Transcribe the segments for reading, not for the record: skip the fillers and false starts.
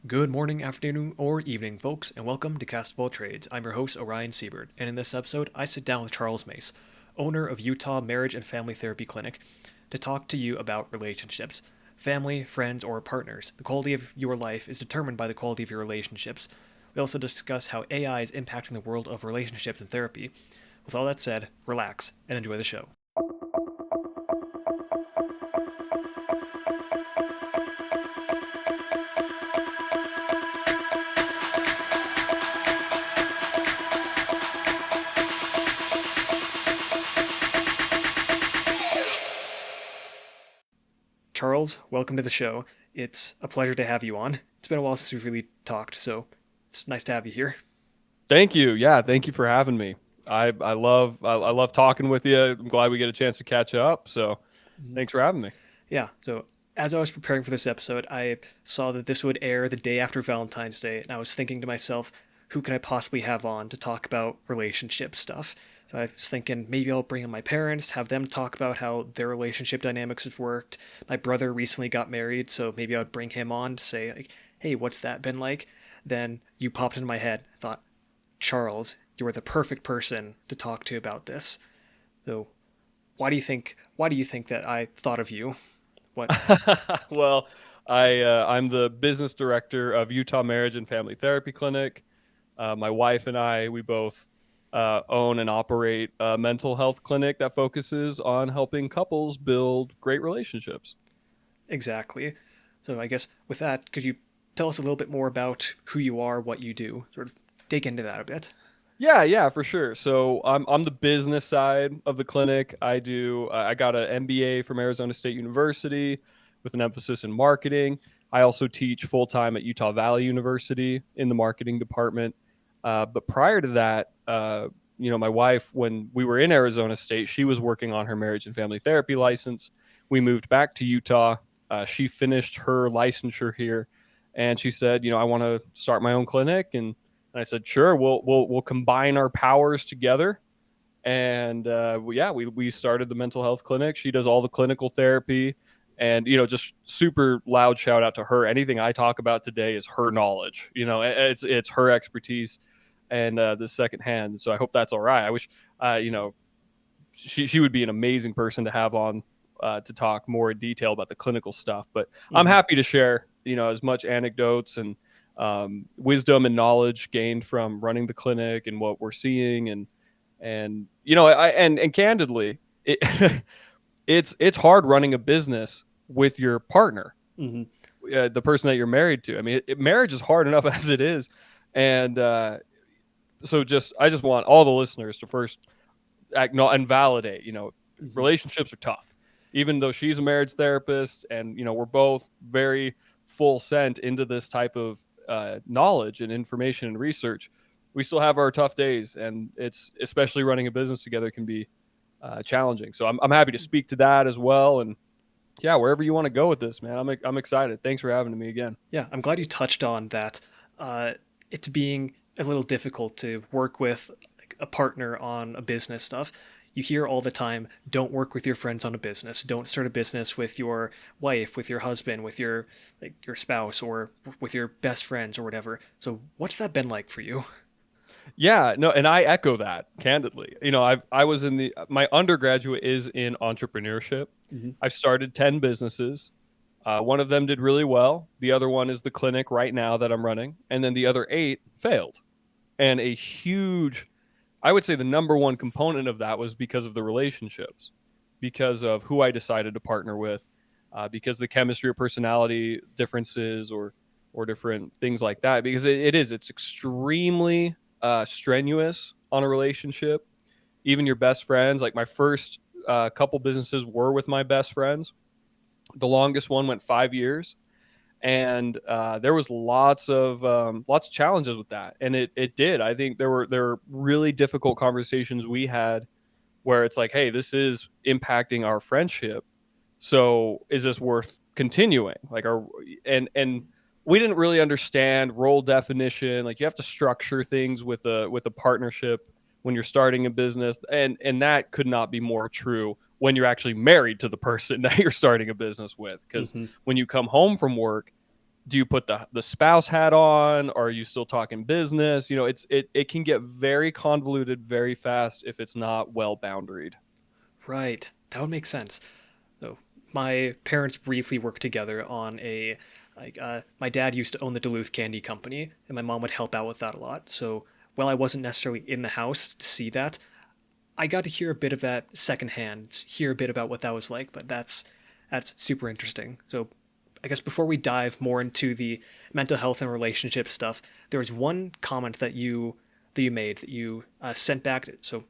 Good morning, afternoon, or evening, folks, and welcome to Cast of All Trades. I'm your host, Orion Siebert, and in this episode, I sit down with Charles Mace, owner of Utah Marriage and Family Therapy Clinic, to talk to you about relationships. Family, friends, or partners. The quality of your life is determined by the quality of your relationships. We also discuss how AI is impacting the world of relationships and therapy. With all that said, relax and enjoy the show. Charles, welcome to the show. It's a pleasure to have you on. It's been a while since we've really talked, so it's nice to have you here. Thank you. Yeah, thank you for having me. I love talking with you. I'm glad we get a chance to catch up. So, thanks for having me. Yeah, so as I was preparing for this episode, I saw that this would air the day after Valentine's Day, and I was thinking to myself, who could I possibly have on to talk about relationship stuff? So I was thinking maybe I'll bring in my parents, have them talk about how their relationship dynamics have worked. My brother recently got married, so maybe I'd bring him on to say, like, hey, what's that been like? Then you popped into my head. I thought, Charles, you are the perfect person to talk to about this. So why do you think that I thought of you? What? Well, I'm the business director of Utah Marriage and Family Therapy Clinic. My wife and I, we both own and operate a mental health clinic that focuses on helping couples build great relationships. Exactly. So I guess with that, could you tell us a little bit more about who you are, what you do? Sort of dig into that a bit. Yeah, for sure. So I'm the business side of the clinic. I got an MBA from Arizona State University with an emphasis in marketing. I also teach full time at Utah Valley University in the marketing department. But prior to that, my wife, when we were in Arizona State, she was working on her marriage and family therapy license. We moved back to Utah. She finished her licensure here, and she said, I want to start my own clinic. And I said, sure, we'll combine our powers together. And we started the mental health clinic. She does all the clinical therapy, and just super loud shout out to her. Anything I talk about today is her knowledge. It's her expertise and the second hand. So I hope that's all right. I wish she would be an amazing person to have on to talk more in detail about the clinical stuff. But I'm Mm-hmm. happy to share, as much anecdotes and wisdom and knowledge gained from running the clinic and what we're seeing, and and candidly, it's hard running a business with your partner, Mm-hmm. the person that you're married to. I mean, marriage is hard enough as it is, and I just want all the listeners to first acknowledge and validate, Mm-hmm. relationships are tough. Even though she's a marriage therapist and, we're both very full sent into this type of knowledge and information and research, we still have our tough days. And it's especially running a business together can be challenging. So I'm happy to speak to that as well. And yeah, wherever you want to go with this, man, I'm excited. Thanks for having me again. Yeah, I'm glad you touched on that. Uh, it's being a little difficult to work with like, a partner on a business stuff. You hear all the time, don't work with your friends on a business. Don't start a business with your wife, with your husband, with your spouse, or with your best friends or whatever. So, what's that been like for you? Yeah, no, and I echo that candidly. I was in my undergraduate is in entrepreneurship. Mm-hmm. I've started 10 businesses. One of them did really well. The other one is the clinic right now that I'm running, and then the other 8 failed. And a huge, I would say the number one component of that was because of the relationships, because of who I decided to partner with, because the chemistry or personality differences or different things like that. Because it's extremely strenuous on a relationship. Even your best friends, like my first couple businesses were with my best friends. The longest one went 5 years, and there was lots of challenges with that, and it did. I think there were really difficult conversations we had where it's like, hey, this is impacting our friendship. So is this worth continuing? Like, and we didn't really understand role definition. Like, you have to structure things with a partnership when you're starting a business, and that could not be more true when you're actually married to the person that you're starting a business with. Because Mm-hmm. when you come home from work, Do you put the spouse hat on? Or are you still talking business? It can get very convoluted very fast if it's not well boundaried. Right. That would make sense. So my parents briefly worked together on a my dad used to own the Duluth Candy Company, and my mom would help out with that a lot. So while I wasn't necessarily in the house to see that, I got to hear a bit of that secondhand, hear a bit about what that was like. But that's super interesting. So I guess before we dive more into the mental health and relationship stuff, there was one comment that you made that you sent back. So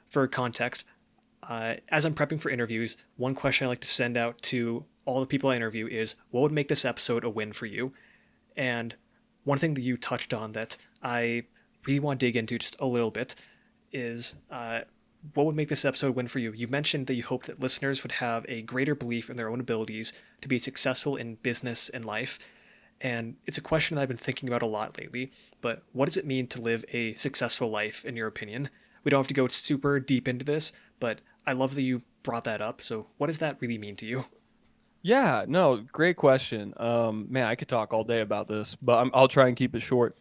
for context, as I'm prepping for interviews, one question I like to send out to all the people I interview is, what would make this episode a win for you? And one thing that you touched on that I really want to dig into just a little bit is what would make this episode a win for you? You mentioned that you hope that listeners would have a greater belief in their own abilities to be successful in business and life. And it's a question that I've been thinking about a lot lately. But what does it mean to live a successful life, in your opinion? We don't have to go super deep into this, but I love that you brought that up. So, what does that really mean to you? Yeah, no, great question. Man, I could talk all day about this, but I'll try and keep it short.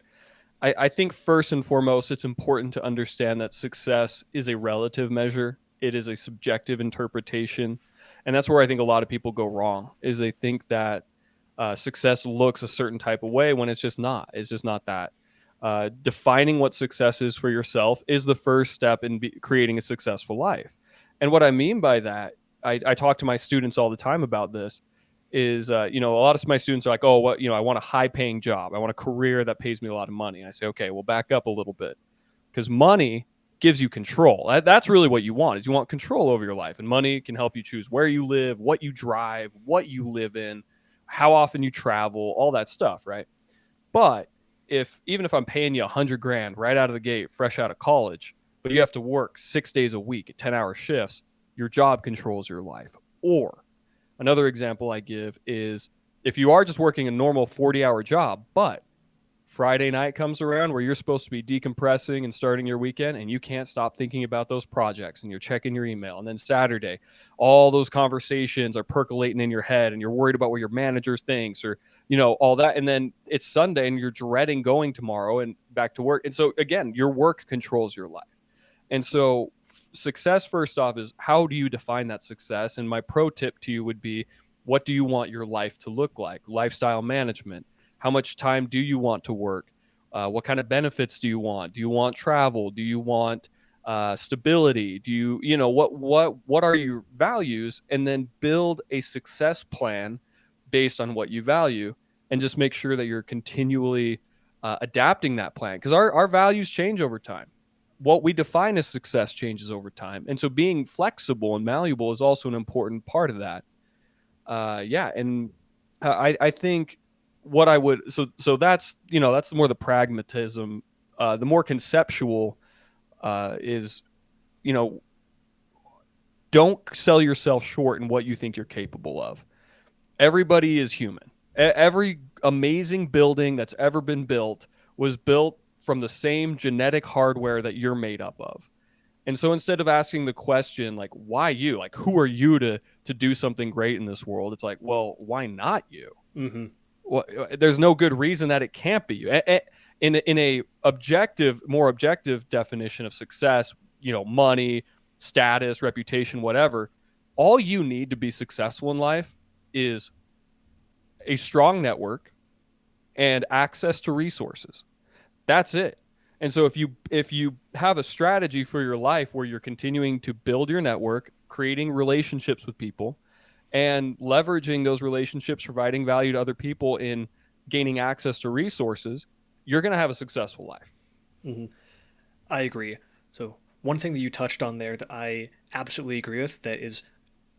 I think first and foremost, it's important to understand that success is a relative measure. It is a subjective interpretation, and that's where I think a lot of people go wrong. Is they think that success looks a certain type of way when it's just not. It's just not that. Defining what success is for yourself is the first step in creating a successful life. And what I mean by that, I talk to my students all the time about this. Is a lot of my students are like, oh, what I want a high paying job. I want a career that pays me a lot of money. And I say, okay, well, back up a little bit because money gives you control. That's really what you want. Is you want control over your life, and money can help you choose where you live, what you drive, what you live in, how often you travel, all that stuff, right? But if even if I'm paying you 100 grand right out of the gate, fresh out of college, but you have to work 6 days a week at 10-hour shifts, your job controls your life. Or another example I give is if you are just working a normal 40-hour job, but Friday night comes around where you're supposed to be decompressing and starting your weekend, and you can't stop thinking about those projects and you're checking your email. And then Saturday, all those conversations are percolating in your head and you're worried about what your manager thinks or, all that. And then it's Sunday and you're dreading going tomorrow and back to work. And so, again, your work controls your life. And so, success, first off, is how do you define that success? And my pro tip to you would be, what do you want your life to look like? Lifestyle management. How much time do you want to work? What kind of benefits do you want? Do you want travel? Do you want stability? Do what are your values? And then build a success plan based on what you value, and just make sure that you're continually adapting that plan because our values change over time. What we define as success changes over time, and so being flexible and malleable is also an important part of that. Yeah, and I think what I would that's that's more the pragmatism. The more conceptual is you know don't sell yourself short in what you think you're capable of. Everybody is human. Every amazing building that's ever been built was built from the same genetic hardware that you're made up of. And so instead of asking the question like why you, like who are you to do something great in this world, it's like, well, why not you? Mm-hmm. Well, there's no good reason that it can't be you. In a more objective definition of success, money, status, reputation, whatever, all you need to be successful in life is a strong network and access to resources. That's it. And so if you have a strategy for your life where you're continuing to build your network, creating relationships with people, and leveraging those relationships, providing value to other people in gaining access to resources, you're going to have a successful life. Mm-hmm. I agree. So, one thing that you touched on there that I absolutely agree with, that is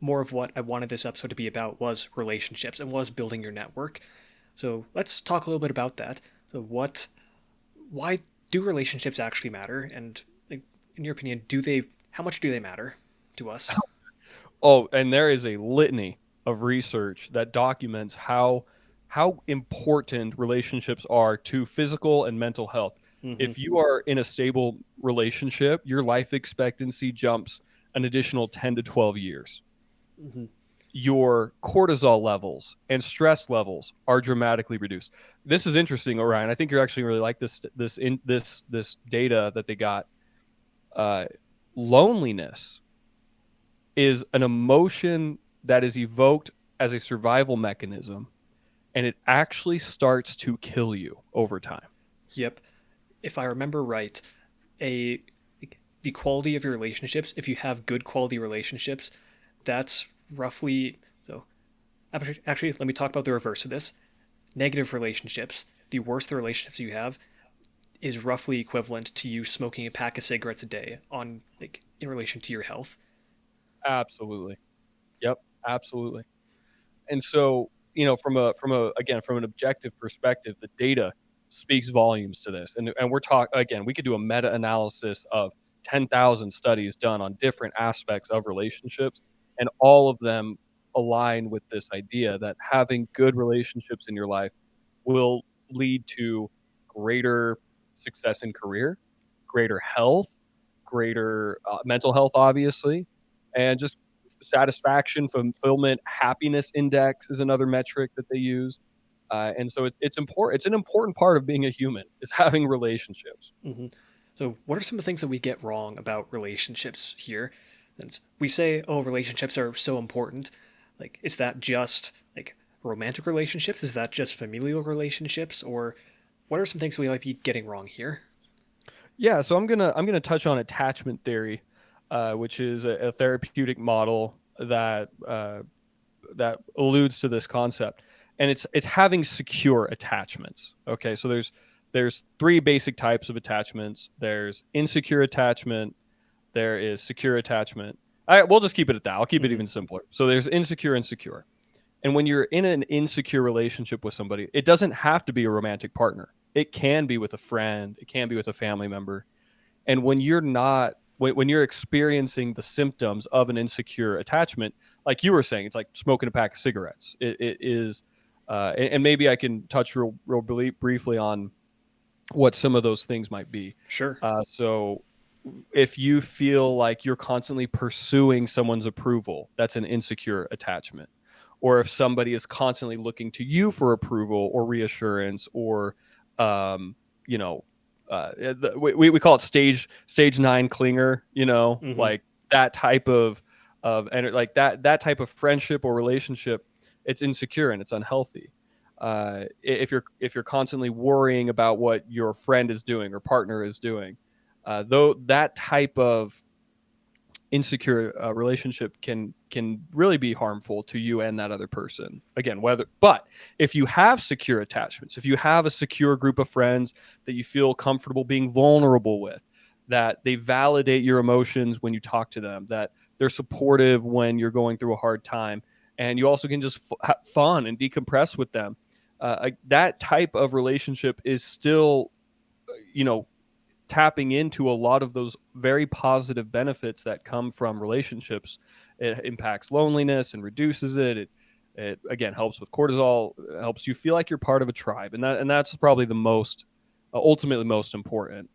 more of what I wanted this episode to be about, was relationships and was building your network. So, let's talk a little bit about that. So, why do relationships actually matter? And like, in your opinion, how much do they matter to us? Oh, and there is a litany of research that documents how important relationships are to physical and mental health. Mm-hmm. If you are in a stable relationship, your life expectancy jumps an additional 10 to 12 years. Mm-hmm. your cortisol levels and stress levels are dramatically reduced. This is interesting, Orion. I think you're actually really like this data that they got. Uh, Loneliness is an emotion that is evoked as a survival mechanism, and it actually starts to kill you over time. Yep. If I remember right, a the quality of your relationships, if you have good quality relationships, that's roughly so actually let me talk about the reverse of this. Negative relationships, the worse the relationships you have, is roughly equivalent to you smoking a pack of cigarettes a day on like in relation to your health. Absolutely. Yep. Absolutely. And so, from a again from an objective perspective, the data speaks volumes to this. And we're talking again, we could do a meta analysis of 10,000 studies done on different aspects of relationships, and all of them align with this idea that having good relationships in your life will lead to greater success in career, greater health, greater mental health, obviously, and just satisfaction, fulfillment, happiness index is another metric that they use. And so it's important. It's an important part of being a human is having relationships. Mm-hmm. So, what are some of the things that we get wrong about relationships here? Since we say, "Oh, relationships are so important," like, is that just like romantic relationships? Is that just familial relationships? Or what are some things we might be getting wrong here? Yeah, so I'm gonna touch on attachment theory, which is a therapeutic model that alludes to this concept, and it's having secure attachments. Okay, so there's three basic types of attachments. There's insecure attachment. There is secure attachment. We'll just keep it at that. I'll keep it Mm-hmm. even simpler. So there's insecure and secure. And when you're in an insecure relationship with somebody, it doesn't have to be a romantic partner. It can be with a friend. It can be with a family member. And when you're not, when you're experiencing the symptoms of an insecure attachment, like you were saying, it's like smoking a pack of cigarettes. It is, and maybe I can touch real briefly on what some of those things might be. Sure. So if you feel like you're constantly pursuing someone's approval, that's an insecure attachment. Or if somebody is constantly looking to you for approval or reassurance, or um, you know, we call it stage nine clinger. Mm-hmm. Like that type of and like that type of friendship or relationship, it's insecure and it's unhealthy. If you're constantly worrying about what your friend is doing or partner is doing, though that type of insecure relationship can really be harmful to you and that other person. Again, but if you have secure attachments, if you have a secure group of friends that you feel comfortable being vulnerable with, that they validate your emotions when you talk to them, that they're supportive when you're going through a hard time, and you also can just have fun and decompress with them, that type of relationship is still, you know, tapping into a lot of those very positive benefits that come from relationships. It impacts loneliness and reduces it. It again helps with cortisol, helps you feel like you're part of a tribe, and that's probably the most ultimately most important.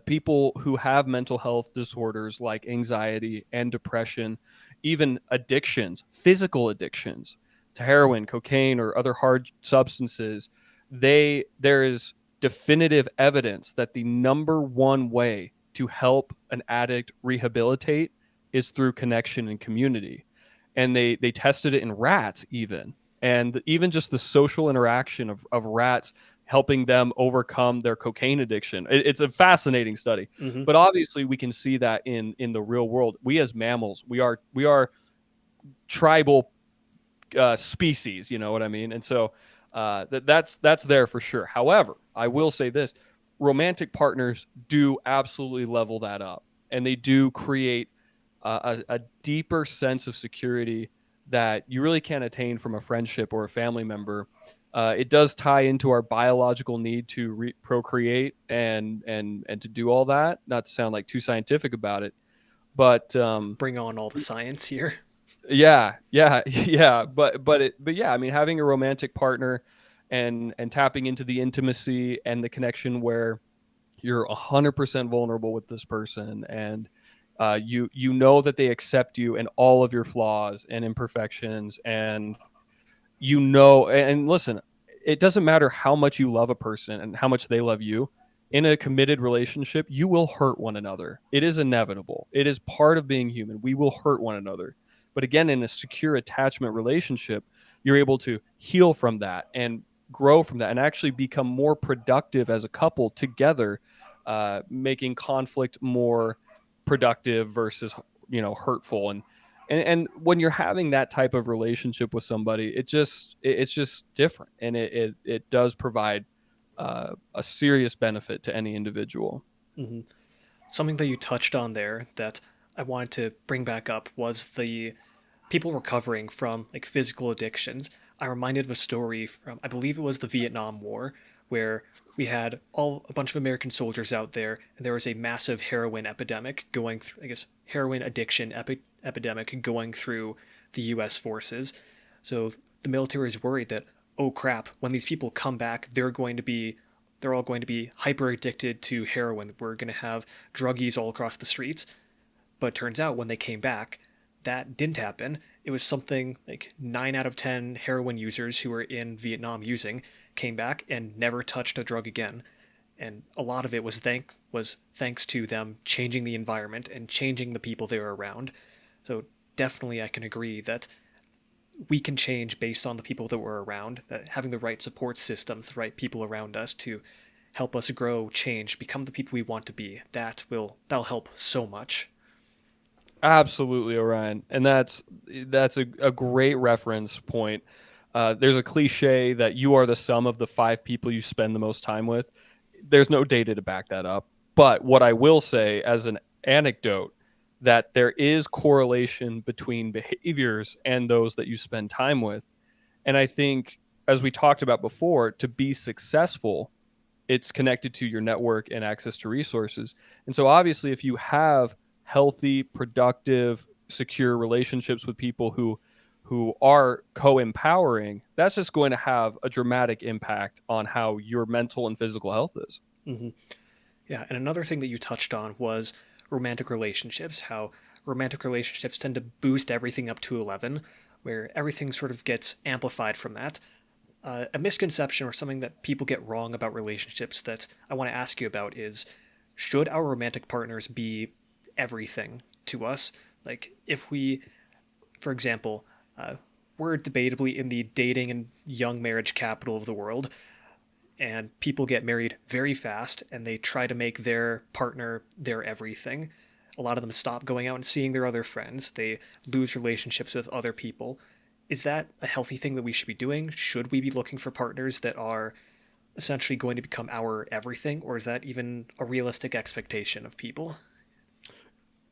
People who have mental health disorders like anxiety and depression, even addictions, physical addictions to heroin, cocaine, or other hard substances, there is definitive evidence that the number one way to help an addict rehabilitate is through connection and community. And they tested it in rats even. And even just the social interaction of rats helping them overcome their cocaine addiction. It's a fascinating study, Mm-hmm. but obviously we can see that in the real world. We as mammals, we are tribal species. You know what I mean? And so that's there for sure. However, I will say this: romantic partners do absolutely level that up, and they do create a deeper sense of security that you really can't attain from a friendship or a family member. It does tie into our biological need to procreate and to do all that. Not to sound like too scientific about it, but Bring on all the science here. yeah, yeah. But yeah, I mean, having a romantic partner and tapping into the intimacy and the connection where you're 100% vulnerable with this person, and You know that they accept you and all of your flaws and imperfections, and and listen, it doesn't matter how much you love a person and how much they love you. In a committed relationship, you will hurt one another. It is inevitable. It is part of being human. We will hurt one another. But again, in a secure attachment relationship, you're able to heal from that and grow from that and actually become more productive as a couple together, making conflict more productive versus hurtful. And when you're having that type of relationship with somebody, it's just different, and it does provide a serious benefit to any individual. Hmm. Something that you touched on there that I wanted to bring back up was the people recovering from like physical addictions. I'm reminded of a story from, I believe it was the Vietnam War, where we had a bunch of American soldiers out there, and there was a massive heroin epidemic going through, I guess, heroin addiction epidemic going through the U.S. forces. So the military is worried that, oh crap, when these people come back, they're all going to be hyper addicted to heroin. We're going to have druggies all across the streets. But it turns out when they came back, that didn't happen. It was something like 9 out of 10 heroin users who were in Vietnam using came back and never touched a drug again. And a lot of it was thanks to them changing the environment and changing the people they were around. So definitely I can agree that we can change based on the people that we're around, that having the right support systems, the right people around us to help us grow, change, become the people we want to be. That'll help so much. Absolutely, Orion, and that's a great reference point. There's a cliche that you are the sum of the five people you spend the most time with. There's no data to back that up, but what I will say as an anecdote, that there is correlation between behaviors and those that you spend time with. And I think, as we talked about before, to be successful, it's connected to your network and access to resources. And so, obviously, if you have healthy, productive, secure relationships with people who are co-empowering, that's just going to have a dramatic impact on how your mental and physical health is. Hmm. Yeah, and another thing that you touched on was romantic relationships, how romantic relationships tend to boost everything up to 11, where everything sort of gets amplified from that. A misconception or something that people get wrong about relationships that I want to ask you about is, should our romantic partners be everything to us? Like, if we, for example, we're debatably in the dating and young marriage capital of the world, and people get married very fast and they try to make their partner their everything. A lot of them stop going out and seeing their other friends. They lose relationships with other people. Is that a healthy thing that we should be doing? Should we be looking for partners that are essentially going to become our everything, or is that even a realistic expectation of people?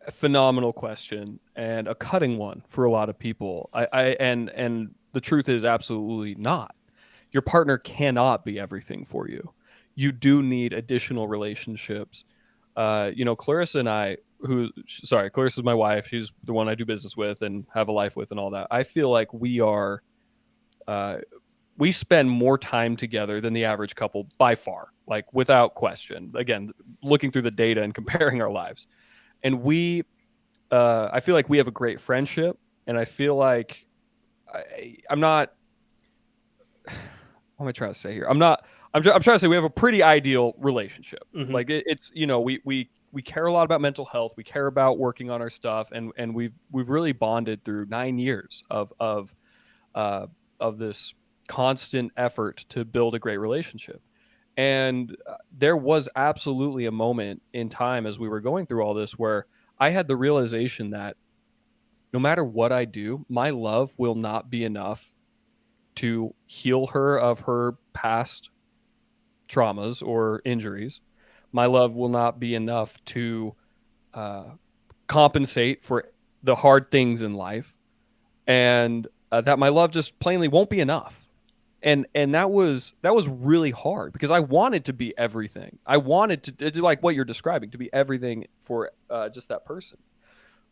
A phenomenal question and a cutting one for a lot of people. And the truth is absolutely not. Your partner cannot be everything for you. You do need additional relationships. Clarissa and I, Clarissa is my wife. She's the one I do business with and have a life with and all that. I feel like uh, we spend more time together than the average couple by far, like without question. Again, looking through the data and comparing our lives. And I feel like we have a great friendship. And I feel like I'm not, what am I trying to say here? I'm trying to say we have a pretty ideal relationship. Mm-hmm. Like it's we care a lot about mental health. We care about working on our stuff, and we've really bonded through 9 years uh, of this constant effort to build a great relationship. And there was absolutely a moment in time as we were going through all this where I had the realization that no matter what I do, my love will not be enough to heal her of her past traumas or injuries. My love will not be enough to uh, compensate for the hard things in life, and that my love just plainly won't be enough. And that was really hard because I wanted to be everything. I wanted to do like what you're describing, to be everything for just that person.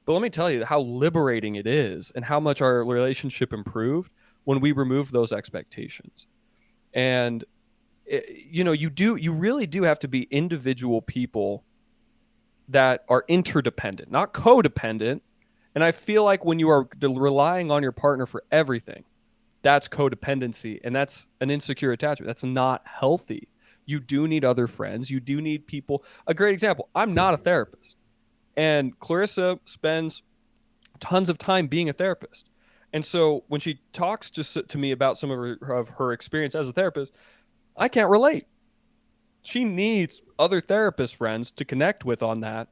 But let me tell you how liberating it is and how much our relationship improved when we removed those expectations. And you really do have to be individual people that are interdependent, not codependent. And I feel like when you are relying on your partner for everything, that's codependency and that's an insecure attachment. That's not healthy. You do need other friends. You do need people. A great example, I'm not a therapist. And Clarissa spends tons of time being a therapist. And so when she talks to me about some of her experience as a therapist, I can't relate. She needs other therapist friends to connect with on that.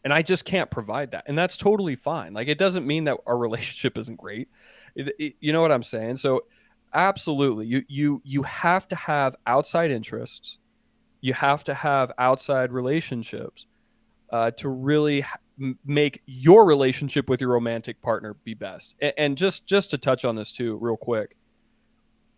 And I just can't provide that. And that's totally fine. Like, it doesn't mean that our relationship isn't great. You know what I'm saying? So absolutely. You have to have outside interests. You have to have outside relationships to really make your relationship with your romantic partner be best. And just to touch on this too, real quick,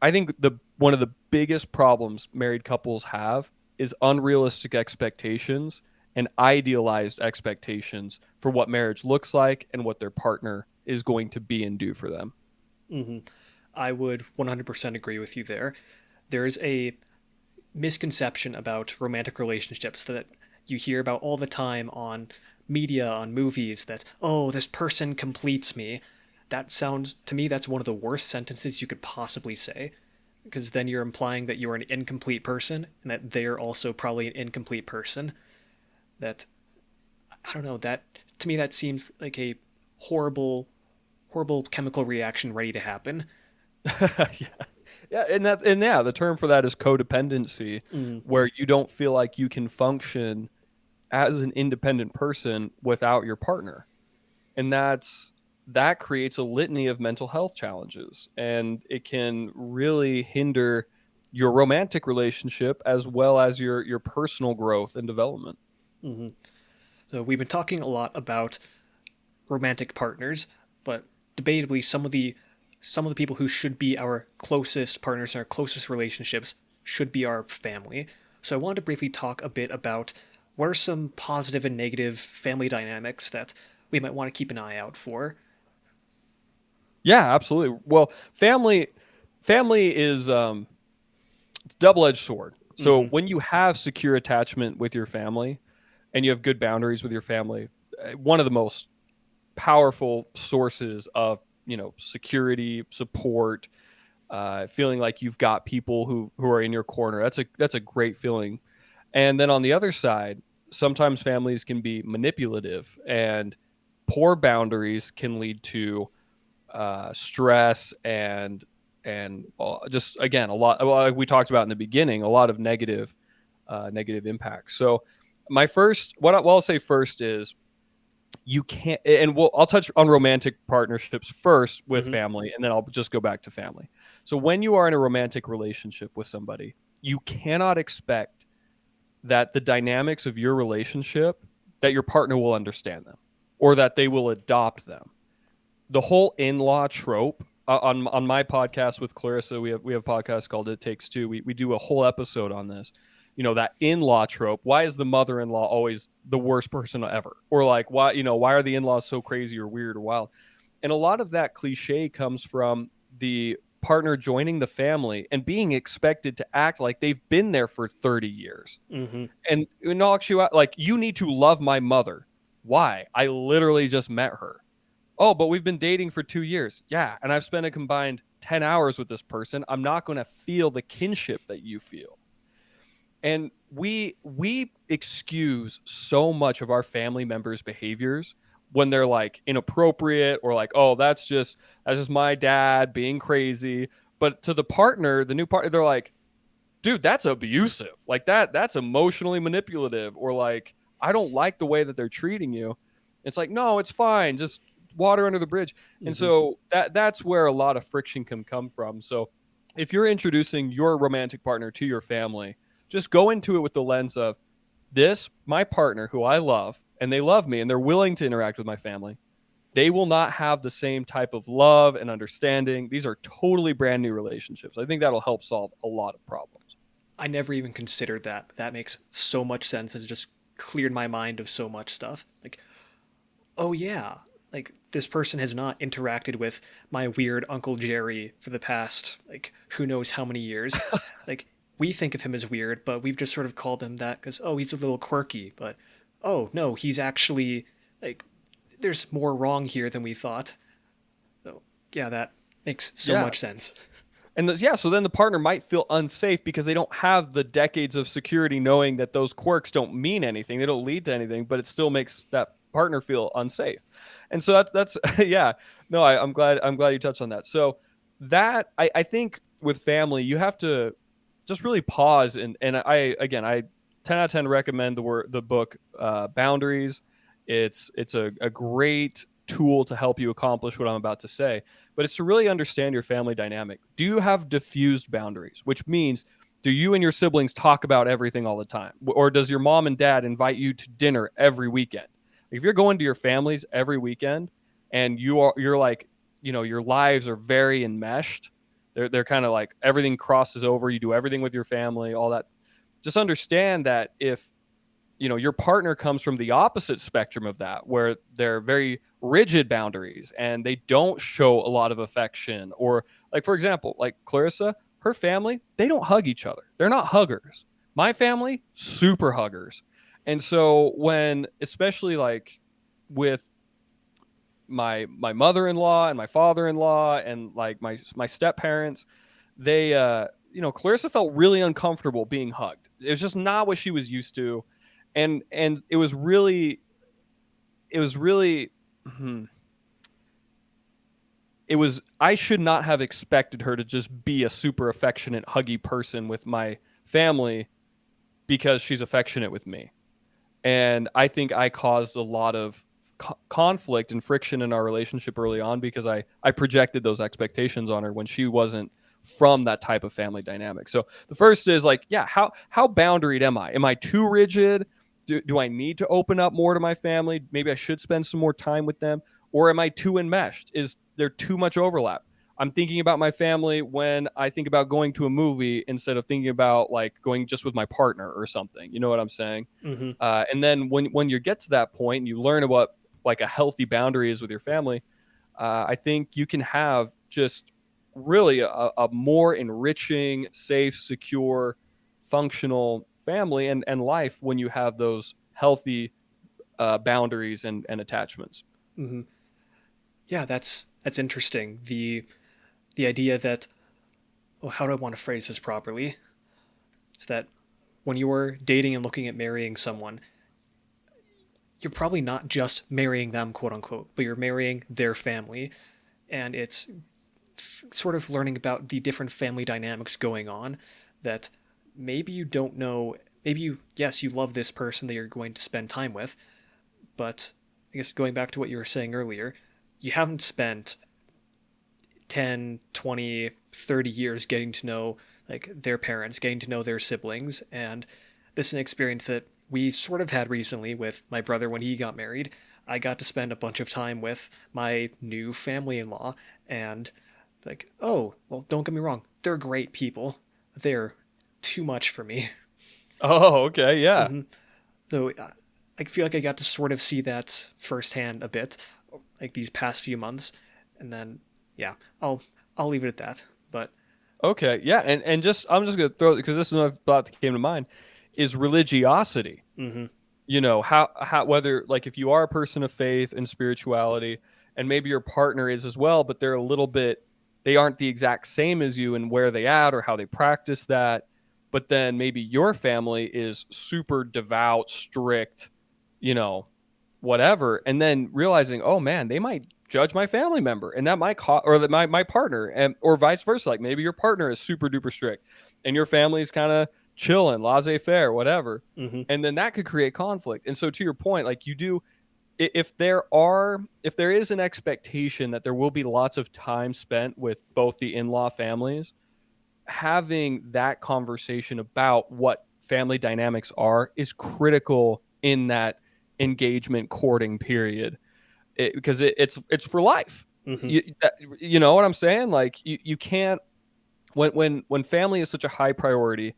I think the one of the biggest problems married couples have is unrealistic expectations and idealized expectations for what marriage looks like and what their partner is going to be and do for them. Hmm. I would 100% agree with you there. There's a misconception about romantic relationships that you hear about all the time on media, on movies, that, oh, this person completes me. That sounds, to me, that's one of the worst sentences you could possibly say, because then you're implying that you're an incomplete person and that they're also probably an incomplete person. That, I don't know, that, to me, that seems like a horrible, horrible chemical reaction ready to happen. Yeah. Yeah, and yeah, the term for that is codependency, Mm, where you don't feel like you can function as an independent person without your partner. And that creates a litany of mental health challenges, and it can really hinder your romantic relationship as well as your personal growth and development. mm-hmm. So we've been talking a lot about romantic partners, but debatably some of the people who should be our closest partners in our closest relationships should be our family. So I wanted to briefly talk a bit about what are some positive and negative family dynamics that we might want to keep an eye out for. Yeah, absolutely. Well, family is it's a double-edged sword. So Mm-hmm. when you have secure attachment with your family and you have good boundaries with your family, one of the most powerful sources of, security, support, feeling like you've got people who are in your corner. That's a great feeling. And then on the other side, sometimes families can be manipulative, and poor boundaries can lead to stress and just, again, a lot, well, like we talked about in the beginning, a lot of negative impacts. So what I'll say first is, you can't, and I'll touch on romantic partnerships first with Mm-hmm. family, and then I'll just go back to family. So when you are in a romantic relationship with somebody, you cannot expect that the dynamics of your relationship, that your partner will understand them or that they will adopt them. The whole in-law trope, on my podcast with Clarissa, we have a podcast called It Takes Two. We do a whole episode on this. That in-law trope. Why is the mother-in-law always the worst person ever? Or like, why are the in-laws so crazy or weird or wild? And a lot of that cliche comes from the partner joining the family and being expected to act like they've been there for 30 years. Mm-hmm. And in all actuality, like, you need to love my mother. Why? I literally just met her. Oh, but we've been dating for 2 years. Yeah. And I've spent a combined 10 hours with this person. I'm not going to feel the kinship that you feel. And we excuse so much of our family members' behaviors when they're like inappropriate, or like, oh, that's just my dad being crazy. But to the partner, the new partner, they're like, dude, that's abusive. Like, that's emotionally manipulative, or like, I don't like the way that they're treating you. It's like, no, it's fine. Just water under the bridge. And Mm-hmm. so that's where a lot of friction can come from. So if you're introducing your romantic partner to your family, just go into it with the lens of, this, my partner who I love, and they love me and they're willing to interact with my family. They will not have the same type of love and understanding. These are totally brand new relationships. I think that'll help solve a lot of problems. I never even considered that. That makes so much sense. It's just cleared my mind of so much stuff. Like, oh yeah, like this person has not interacted with my weird Uncle Jerry for the past, like, who knows how many years. Like, we think of him as weird, but we've just sort of called him that because, oh, he's a little quirky. But oh no, he's actually like there's more wrong here than we thought. So yeah, that makes so Yeah. much sense. And yeah, so then the partner might feel unsafe because they don't have the decades of security knowing that those quirks don't mean anything. They don't lead to anything, but it still makes that partner feel unsafe. And so that's yeah. No, I'm glad you touched on that. So that I think with family, you have to just really pause and I 10 out of 10 recommend the book Boundaries. It's a great tool to help you accomplish what I'm about to say, but it's to really understand your family dynamic. Do you have diffused boundaries, which means do you and your siblings talk about everything all the time? Or does your mom and dad invite you to dinner every weekend? If you're going to your families every weekend and you're like, your lives are very enmeshed, they're kind of like everything crosses over, you do everything with your family, all that. Just understand that if your partner comes from the opposite spectrum of that, where they're very rigid boundaries and they don't show a lot of affection, or like for example, like Clarissa, her family, they don't hug each other, they're not huggers. My family, super huggers. And so when, especially like with my mother-in-law and my father-in-law and like my step parents, they Clarissa felt really uncomfortable being hugged. It was just not what she was used to. And it was really hmm, it was I should not have expected her to just be a super affectionate huggy person with my family because she's affectionate with me. And I think I caused a lot of conflict and friction in our relationship early on because I projected those expectations on her when she wasn't from that type of family dynamic. So the first is like, yeah, how boundaried am I? Am I too rigid? Do I need to open up more to my family? Maybe I should spend some more time with them. Or am I too enmeshed? Is there too much overlap? I'm thinking about my family when I think about going to a movie instead of thinking about like going just with my partner or something. You know what I'm saying? Mm-hmm. And then when you get to that point and you learn what like a healthy boundary is with your family, I think you can have just really a more enriching, safe, secure, functional family and life when you have those healthy boundaries and attachments. Mm-hmm. Yeah, that's interesting. The idea that, oh, how do I want to phrase this properly? It's that when you're dating and looking at marrying someone, you're probably not just marrying them, quote unquote, but you're marrying their family, and it's sort of learning about the different family dynamics going on that maybe you don't know. Maybe you, yes, you love this person that you're going to spend time with, but I guess going back to what you were saying earlier, you haven't spent 10, 20, 30 years getting to know like their parents, getting to know their siblings. And this is an experience that we sort of had recently with my brother when he got married. I got to spend a bunch of time with my new family in law, and like, oh, well, don't get me wrong, they're great people. They're too much for me. Oh, okay, yeah. Mm-hmm. So I feel like I got to sort of see that firsthand a bit, like these past few months, and then yeah, I'll leave it at that. But Okay, yeah, and just I'm just gonna throw because this is another thought that came to mind is religiosity. mm-hmm, How whether like if you are a person of faith and spirituality and maybe your partner is as well, but they're a little bit, they aren't the exact same as you and where they at or how they practice that, but then maybe your family is super devout, strict, you know whatever, and then realizing, oh man, they might judge my family member and that might or that my partner, and or vice versa, like maybe your partner is super duper strict and your family's kind of chilling, laissez-faire, whatever, mm-hmm, and then that could create conflict. And so to your point, like you do, if there is an expectation that there will be lots of time spent with both the in-law families, having that conversation about what family dynamics are is critical in that engagement courting period, because it's for life. mm-hmm, You know what I'm saying? Like you can't, when family is such a high priority,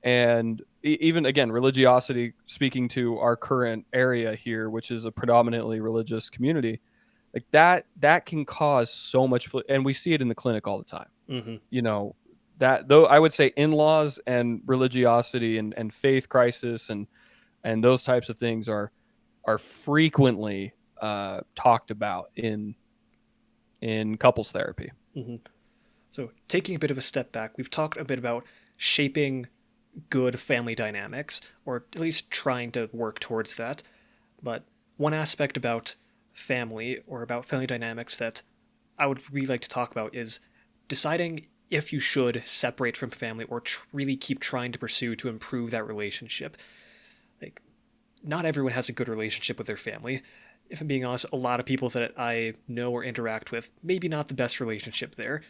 and even again religiosity, speaking to our current area here, which is a predominantly religious community, like that can cause so much and we see it in the clinic all the time. mm-hmm, you know that though I would say in-laws and religiosity and faith crisis and those types of things are are frequently talked about in couples therapy. Hmm. So, taking a bit of a step back, we've talked a bit about shaping good family dynamics, or at least trying to work towards that. But one aspect about family or about family dynamics that I would really like to talk about is deciding if you should separate from family or really keep trying to pursue to improve that relationship. Like, not everyone has a good relationship with their family. If I'm being honest, a lot of people that I know or interact with, maybe not the best relationship there.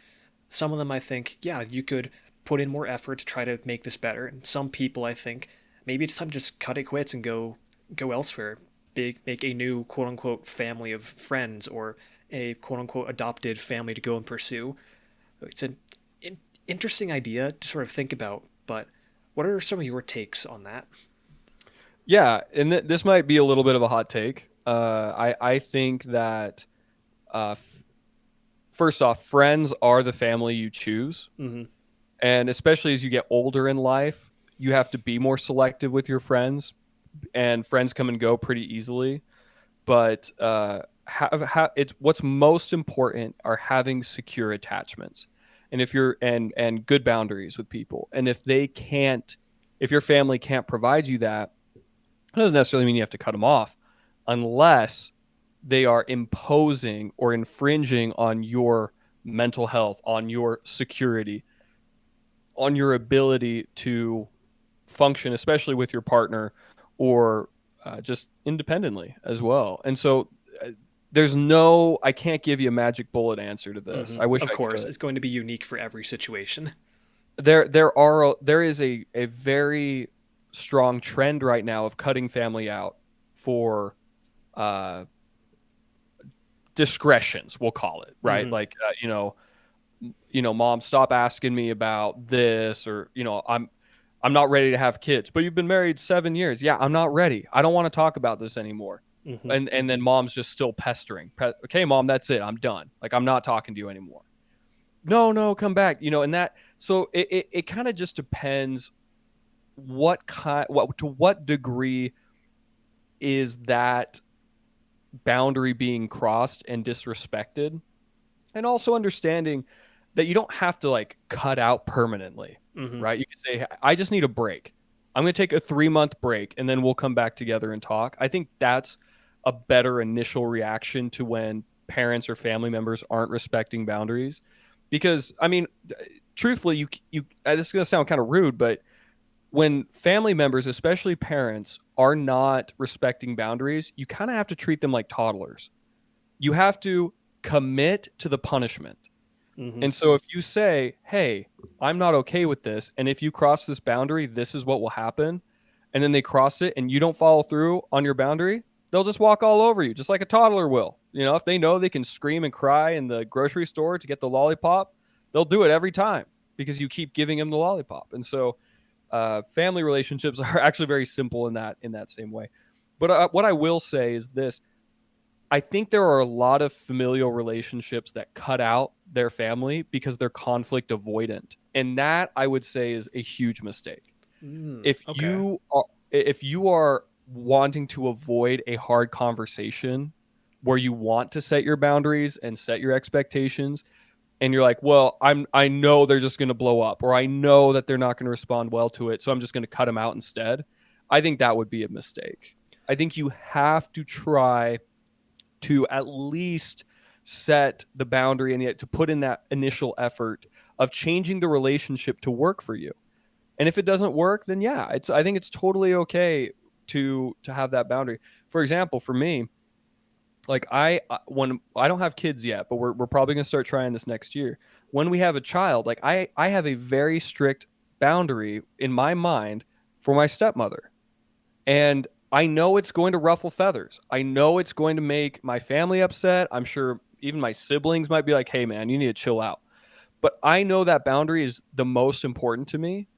Some of them I think, yeah, you could put in more effort to try to make this better. And some people I think maybe it's time to just cut it quits and go elsewhere. Make a new quote unquote family of friends or a quote unquote adopted family to go and pursue. It's an interesting idea to sort of think about, but what are some of your takes on that? Yeah, and this might be a little bit of a hot take. I think that first off, friends are the family you choose, Mm-hmm. and especially as you get older in life, you have to be more selective with your friends, and friends come and go pretty easily. But it's what's most important are having secure attachments, and if you're and good boundaries with people, and if your family can't provide you that, it doesn't necessarily mean you have to cut them off, unless they are imposing or infringing on your mental health, on your security, on your ability to function, especially with your partner or just independently as well. And so I can't give you a magic bullet answer to this. Mm-hmm. I wish Of I course, could. it's going to be unique for every situation. There is a very strong trend right now of cutting family out for uh, discretions, we'll call it, right? Mm-hmm. Like, mom, stop asking me about this, or I'm not ready to have kids. But you've been married 7 years. Yeah, I'm not ready. I don't want to talk about this anymore. Mm-hmm. And then mom's just still pestering. Okay, mom, that's it. I'm done. Like, I'm not talking to you anymore. No, no, come back. And that. So it kind of just depends to what degree is that boundary being crossed and disrespected, and also understanding that you don't have to like cut out permanently, Mm-hmm. right? You can say, I just need a break. I'm going to take a 3 month break and then we'll come back together and talk. I think that's a better initial reaction to when parents or family members aren't respecting boundaries. Because, I mean, truthfully, this is going to sound kind of rude, but when family members, especially parents, are not respecting boundaries, you kind of have to treat them like toddlers. You have to commit to the punishment. Mm-hmm. And so if you say, hey, I'm not okay with this, and if you cross this boundary, this is what will happen, and then they cross it and you don't follow through on your boundary, they'll just walk all over you, just like a toddler will. If they know they can scream and cry in the grocery store to get the lollipop, they'll do it every time because you keep giving them the lollipop. And so family relationships are actually very simple in that same way. But what I will say is this: I think there are a lot of familial relationships that cut out their family because they're conflict avoidant. And that, I would say, is a huge mistake. Mm, If okay. you are wanting to avoid a hard conversation where you want to set your boundaries and set your expectations, and you're like, well, I know they're just going to blow up, or I know that they're not going to respond well to it, so I'm just going to cut them out instead. I think that would be a mistake. I think you have to try to at least set the boundary and yet to put in that initial effort of changing the relationship to work for you. And if it doesn't work, then yeah, I think it's totally okay to have that boundary. For example, for me, like when I don't have kids yet, but we're probably going to start trying this next year. When we have a child, like I have a very strict boundary in my mind for my stepmother. And I know it's going to ruffle feathers. I know it's going to make my family upset. I'm sure even my siblings might be like, hey, man, you need to chill out. But I know that boundary is the most important to me.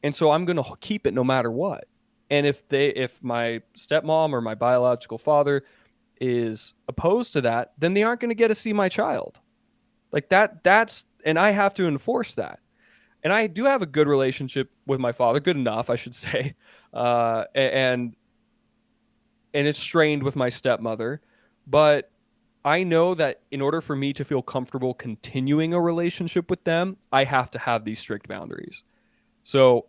And so I'm going to keep it no matter what. And if my stepmom or my biological father is opposed to that, then they aren't going to get to see my child. Like and I have to enforce that. And I do have a good relationship with my father, good enough, I should say. And and it's strained with my stepmother. But I know that in order for me to feel comfortable continuing a relationship with them, I have to have these strict boundaries. So,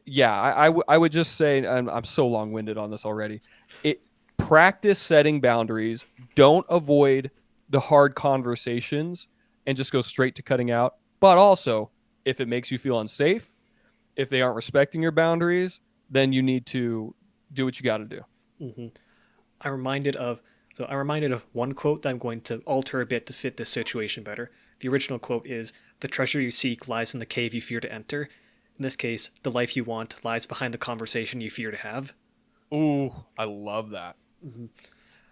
yeah, I would just say, and I'm so long winded on this already. It Practice setting boundaries. Don't avoid the hard conversations and just go straight to cutting out. But also, if it makes you feel unsafe, if they aren't respecting your boundaries, then you need to do what you got to do. Hmm. I'm reminded of I'm reminded of one quote that I'm going to alter a bit to fit this situation better. The original quote is, "The treasure you seek lies in the cave you fear to enter." In this case, the life you want lies behind the conversation you fear to have. Ooh, I love that. Hmm.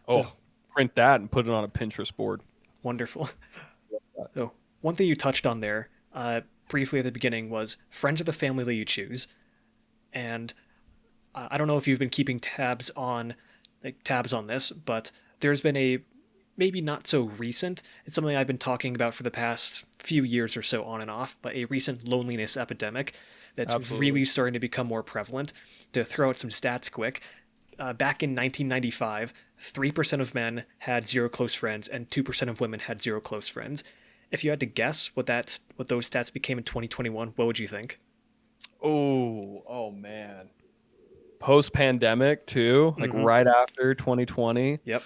So Oh, print that and put it on a Pinterest board. wonderful. So one thing you touched on there briefly at the beginning was friends are the family that you choose, and I don't know if you've been keeping tabs on this, but there's been a maybe not so recent. It's something I've been talking about for the past few years or so on and off, but a recent loneliness epidemic that's Absolutely. really starting to become more prevalent. To throw out some stats quick, back in 1995, 3% of men had zero close friends and 2% of women had zero close friends. If you had to guess what those stats became in 2021, what would you think? Oh man. Post pandemic too, like Mm-hmm. right after 2020. Yep.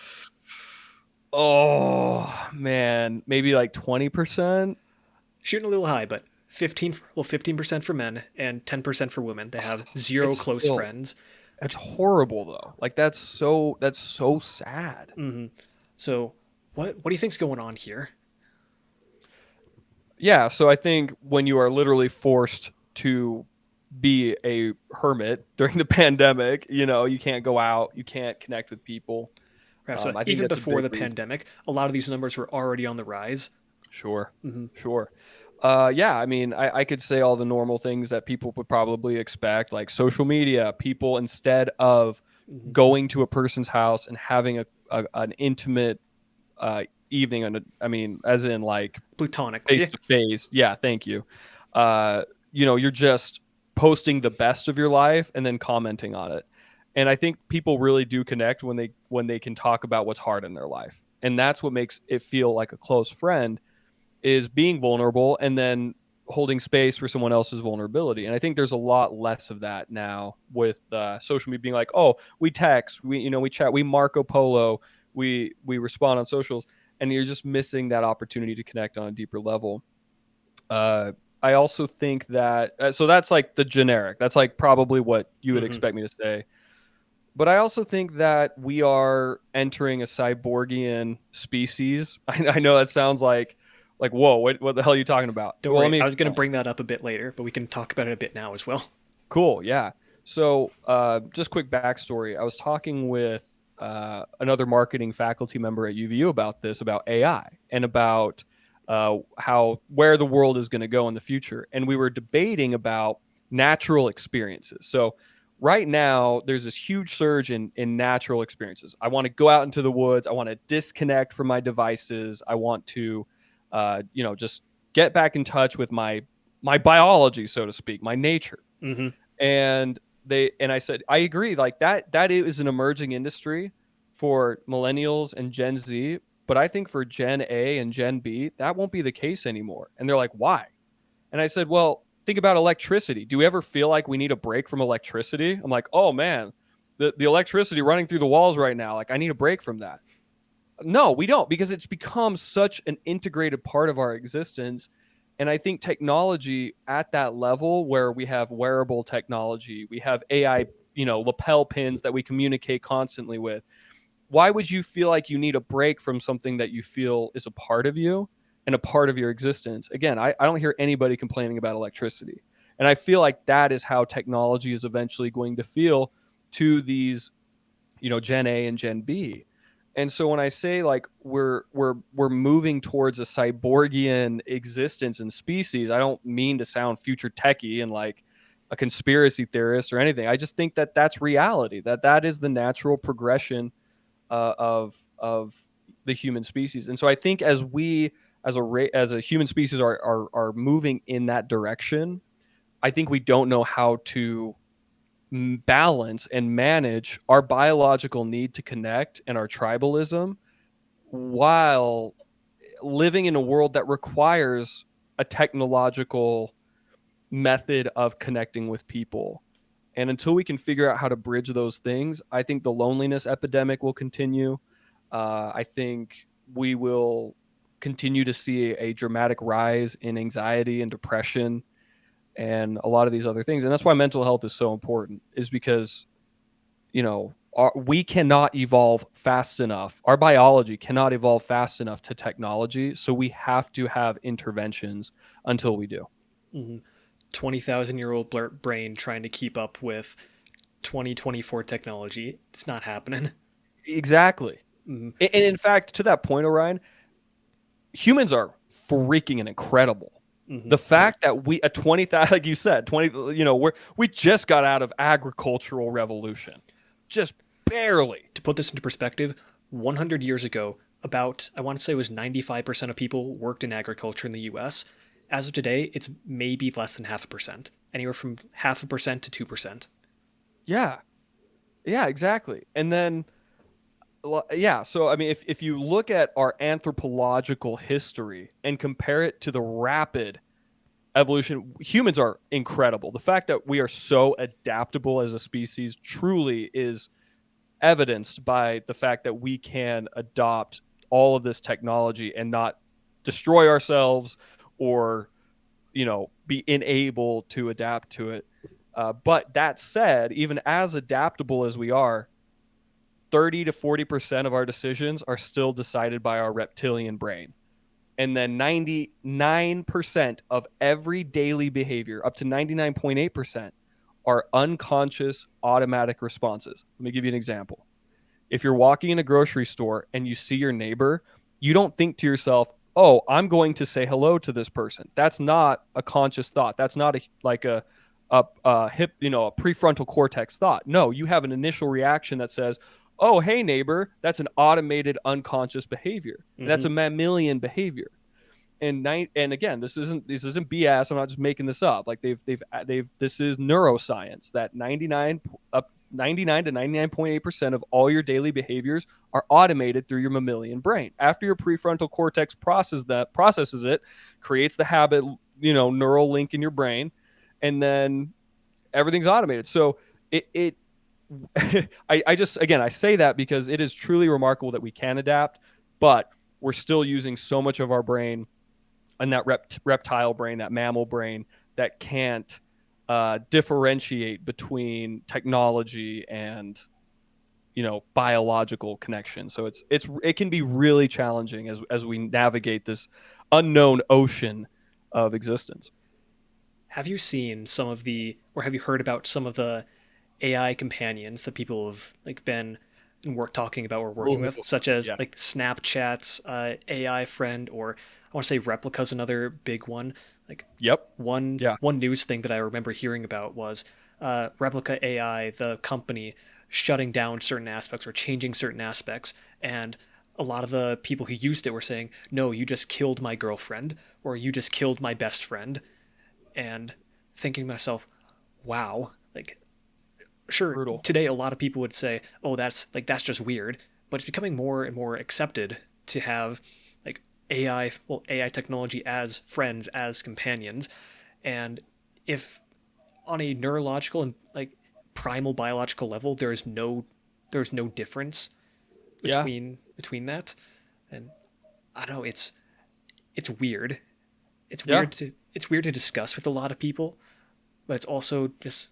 Oh man, maybe like 20%. Shooting a little high, but 15% for men and 10% for women. They have zero It's close still friends, That's which horrible though. Like that's so sad. mm-hmm. So what do you think's going on here? Yeah, so I think when you are literally forced to be a hermit during the pandemic, you can't go out, you can't connect with people. Right, so I think even that's a before big the reason. pandemic, a lot of these numbers were already on the rise. Sure. Mm-hmm. Sure. Yeah, I mean, I could say all the normal things that people would probably expect, like social media. People, instead of Mm-hmm. going to a person's house and having an intimate evening, and I mean, as in like face Plutonically. to face. Yeah, thank you. Uh, you're just posting the best of your life and then commenting on it. And I think people really do connect when they can talk about what's hard in their life. And that's what makes it feel like a close friend, is being vulnerable and then holding space for someone else's vulnerability. And I think there's a lot less of that now with social media being like, oh, we text, we chat, we Marco Polo, we respond on socials, and you're just missing that opportunity to connect on a deeper level. Uh, I also think that so that's like the generic. That's like probably what you would Mm-hmm. expect me to say. But I also think that we are entering a cyborgian species. I know that sounds like whoa, what the hell are you talking about? Don't Well, let worry, me I was going to explain. bring that up a bit later, but we can talk about it a bit now as well. Cool, yeah. So, just quick backstory. I was talking with another marketing faculty member at UVU about this, about AI, and about how where the world is going to go in the future. And we were debating about natural experiences. So, right now, there's this huge surge in natural experiences. I want to go out into the woods. I want to disconnect from my devices. I want to, just get back in touch with my biology, so to speak, my nature. Mm-hmm. And I said, I agree, like that is an emerging industry for millennials and Gen Z, but I think for Gen A and Gen B that won't be the case anymore. And they're like, why? And I said, well, think about electricity. Do we ever feel like we need a break from electricity? I'm like, oh man, the electricity running through the walls right now, like I need a break from that. No, we don't, because it's become such an integrated part of our existence. And I think technology at that level, where we have wearable technology, we have AI, lapel pins that we communicate constantly with. Why would you feel like you need a break from something that you feel is a part of you and a part of your existence? Again, I don't hear anybody complaining about electricity. And I feel like that is how technology is eventually going to feel to these, Gen A and Gen B. And so when I say like we're moving towards a cyborgian existence and species, I don't mean to sound future techie and like a conspiracy theorist or anything. I just think that that's reality. That is the natural progression of the human species. And so I think as we as a human species are moving in that direction, I think we don't know how to balance and manage our biological need to connect and our tribalism while living in a world that requires a technological method of connecting with people. And until we can figure out how to bridge those things, I think the loneliness epidemic will continue. I think we will continue to see a dramatic rise in anxiety and depression and a lot of these other things. And that's why mental health is so important, is because, we cannot evolve fast enough. Our biology cannot evolve fast enough to technology. So we have to have interventions until we do. 20,000-year-old brain trying to keep up with 2024 technology. It's not happening. Exactly. Mm-hmm. And in fact, to that point, Orion, humans are freaking and incredible. Mm-hmm. The fact that we, a 20,000, like you said, 20, we just got out of agricultural revolution, just barely. To put this into perspective, 100 years ago, about, I want to say it was 95% of people worked in agriculture in the US. As of today, it's maybe less than half a percent, anywhere from half a percent to 2%. Yeah. Yeah, exactly. And then, yeah. So, I mean, if you look at our anthropological history and compare it to the rapid evolution, humans are incredible. The fact that we are so adaptable as a species truly is evidenced by the fact that we can adopt all of this technology and not destroy ourselves or be unable to adapt to it. But that said, even as adaptable as we are, 30 to 40% of our decisions are still decided by our reptilian brain. And then 99% of every daily behavior, up to 99.8%, are unconscious automatic responses. Let me give you an example. If you're walking in a grocery store and you see your neighbor, you don't think to yourself, "Oh, I'm going to say hello to this person." That's not a conscious thought. That's not a hip, a prefrontal cortex thought. No, you have an initial reaction that says, "Oh, hey neighbor." That's an automated unconscious behavior. And Mm-hmm. that's a mammalian behavior. And again, this isn't BS. I'm not just making this up. Like they've this is neuroscience that 99 to 99.8% of all your daily behaviors are automated through your mammalian brain. After your prefrontal cortex processes it, creates the habit, neural link in your brain, and then everything's automated. So it I just, again, I say that because it is truly remarkable that we can adapt, but we're still using so much of our brain and that reptile brain, that mammal brain, that can't differentiate between technology and biological connection. So it can be really challenging as we navigate this unknown ocean of existence. Have you seen some of the, or have you heard about some of the AI companions that people have been and work talking about or working Oh, with, such as yeah. Snapchat's AI friend, or I want to say Replica's another big one. Like Yep. Yeah. one news thing that I remember hearing about was Replica AI, the company, shutting down certain aspects or changing certain aspects, and a lot of the people who used it were saying, "No, you just killed my girlfriend," or "You just killed my best friend," and thinking to myself, "Wow, sure, Brutal. today a lot of people would say, "Oh, that's just weird," but it's becoming more and more accepted to have AI technology as friends, as companions, and if on a neurological and primal biological level, there's no difference Yeah. between that, and I don't know, it's weird. Yeah. It's weird to discuss with a lot of people, but it's also just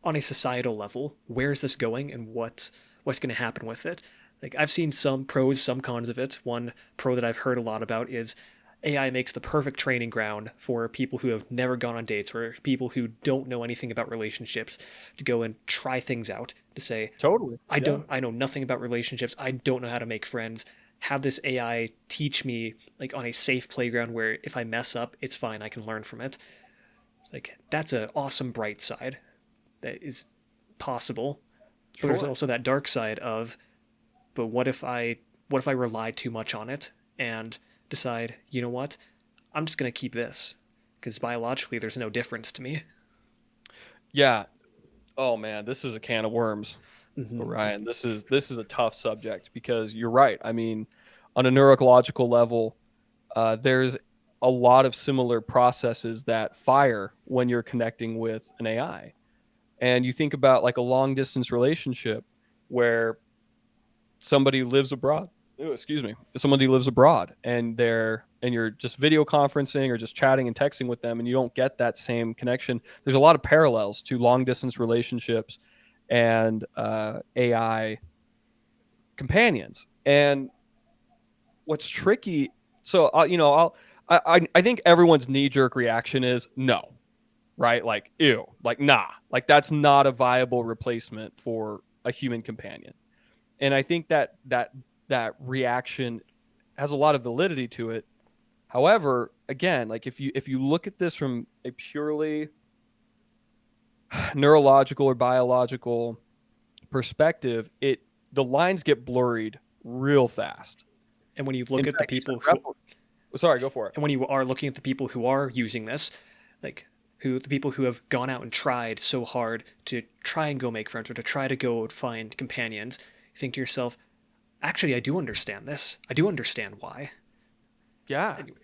on a societal level, where is this going and what's going to happen with it? I've seen some pros, some cons of it. One pro that I've heard a lot about is AI makes the perfect training ground for people who have never gone on dates or people who don't know anything about relationships to go and try things out, to say, Totally. Yeah. I know nothing about relationships. I don't know how to make friends. Have this AI teach me on a safe playground where if I mess up, it's fine. I can learn from it. That's an awesome bright side that is possible. But there's Sure. also that dark side of, but what if I rely too much on it and decide, you know what, I'm just gonna keep this because biologically there's no difference to me. Yeah. Oh man, this is a can of worms, Hmm. Orion. This is a tough subject because you're right. I mean, on a neurological level, there's a lot of similar processes that fire when you're connecting with an AI. And you think about like a long distance relationship where somebody lives abroad. Oh, excuse me. Somebody lives abroad and you're just video conferencing or just chatting and texting with them and you don't get that same connection. There's a lot of parallels to long distance relationships and AI companions. And what's tricky, so I think everyone's knee jerk reaction is no, right? Like ew, like nah, like that's not a viable replacement for a human companion. And I think that reaction has a lot of validity to it. However, again, like if you look at this from a purely neurological or biological perspective, it the lines get blurred real fast. And when you In look at the fact, you said people who, sorry, go for it. and when you are looking at the people who are using this, like the people who have gone out and tried so hard to try and go make friends or to try to go find companions, you think to yourself, actually, I do understand this. I do understand why. Yeah. Anyway.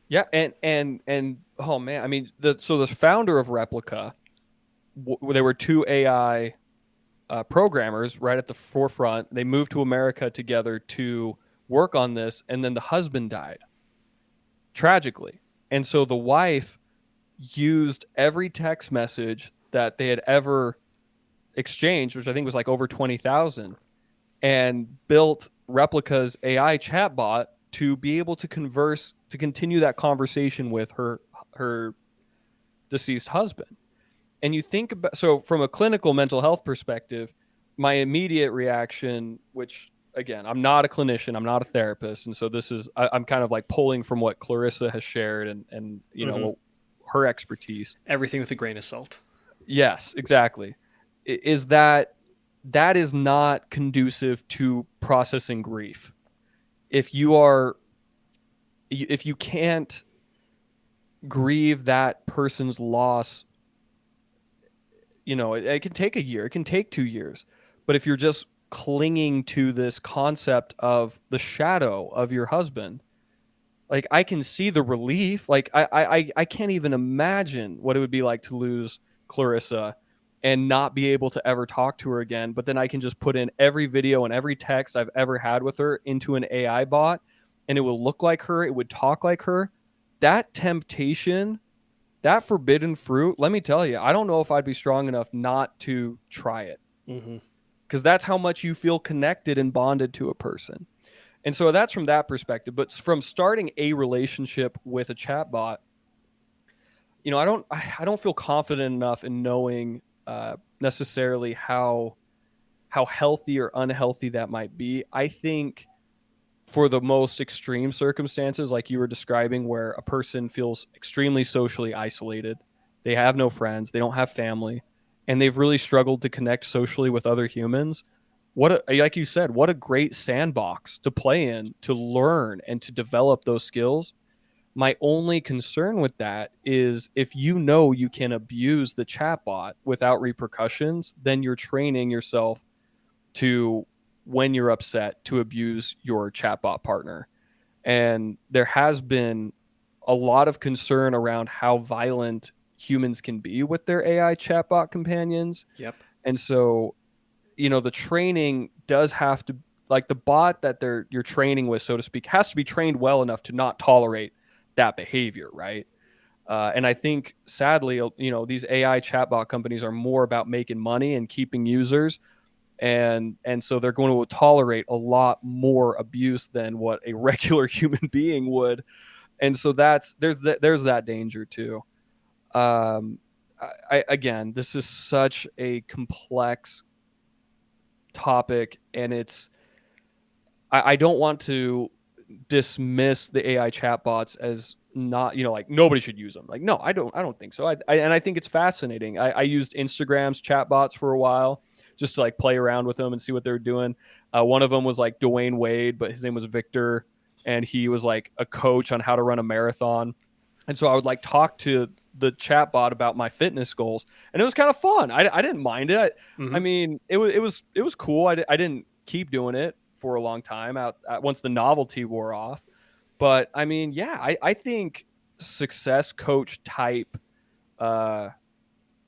Yeah, and oh man, I mean, the founder of Replica, there were two AI programmers right at the forefront. They moved to America together to work on this, and then the husband died tragically. And so the wife used every text message that they had ever exchanged, which I think was like over 20,000, and built Replica's AI chatbot to be able to converse, to continue that conversation with her deceased husband. And you think about, so from a clinical mental health perspective, my immediate reaction, which again, I'm not a clinician, I'm not a therapist, and so I'm kind of like pulling from what Clarissa has shared and Mm-hmm. her expertise. Everything with a grain of salt. Yes, exactly. Is that is not conducive to processing grief. If you are if you can't grieve that person's loss, it can take a year, it can take 2 years. But if you're just clinging to this concept of the shadow of your husband, like I can see the relief. Like I can't even imagine what it would be like to lose Clarissa and not be able to ever talk to her again. But then I can just put in every video and every text I've ever had with her into an AI bot and it will look like her, it would talk like her. That temptation, that forbidden fruit, let me tell you, I don't know if I'd be strong enough not to try it Mm-hmm. because that's how much you feel connected and bonded to a person. And so that's from that perspective. But from starting a relationship with a chatbot, I don't feel confident enough in knowing necessarily how healthy or unhealthy that might be. I think for the most extreme circumstances, like you were describing, where a person feels extremely socially isolated, they have no friends, they don't have family, and they've really struggled to connect socially with other humans. Like you said, what a great sandbox to play in, to learn and to develop those skills. My only concern with that is if you know you can abuse the chatbot without repercussions, then you're training yourself to, when you're upset, to abuse your chatbot partner. And there has been a lot of concern around how violent humans can be with their AI chatbot companions. Yep. And so, the training does have to, like the bot that you're training with, so to speak, has to be trained well enough to not tolerate that behavior, right? And I think sadly, these AI chatbot companies are more about making money and keeping users, and so they're going to tolerate a lot more abuse than what a regular human being would. And so there's that danger too. Um, again, this is such a complex topic, and I don't want to dismiss the AI chatbots as not, like nobody should use them. Like, no, I don't think so. And I think it's fascinating. I used Instagram's chatbots for a while just to like play around with them and see what they're doing. One of them was like Dwayne Wade, but his name was Victor, and he was like a coach on how to run a marathon. And so I would like talk to the chat bot about my fitness goals, and it was kind of fun. I didn't mind it. I Mm-hmm. mean, it was cool. I didn't keep doing it for a long time once the novelty wore off. But I mean, yeah, I think success coach type uh,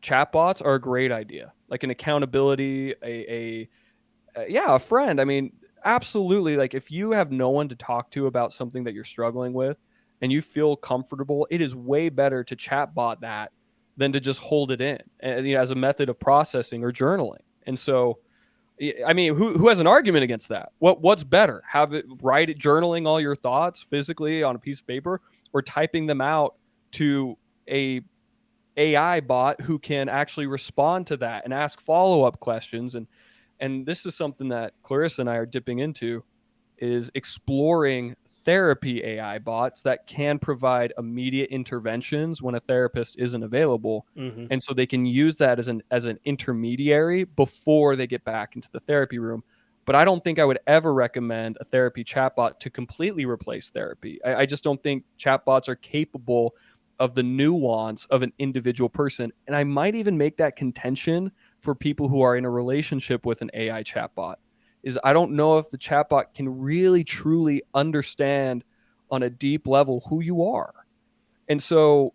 chatbots are a great idea. Like an accountability, yeah, a friend. I mean, absolutely. Like if you have no one to talk to about something that you're struggling with and you feel comfortable, it is way better to chatbot that than to just hold it in and, as a method of processing or journaling. And so, I mean, who has an argument against that? What's better? Have it write it, journaling all your thoughts physically on a piece of paper, or typing them out to a AI bot who can actually respond to that and ask follow up questions. And this is something that Clarissa and I are dipping into, is exploring therapy AI bots that can provide immediate interventions when a therapist isn't available. Mm-hmm. And so they can use that as an intermediary before they get back into the therapy room. But I don't think I would ever recommend a therapy chatbot to completely replace therapy. I just don't think chatbots are capable of the nuance of an individual person. And I might even make that contention for people who are in a relationship with an AI chatbot, is I don't know if the chatbot can really truly understand on a deep level who you are. And so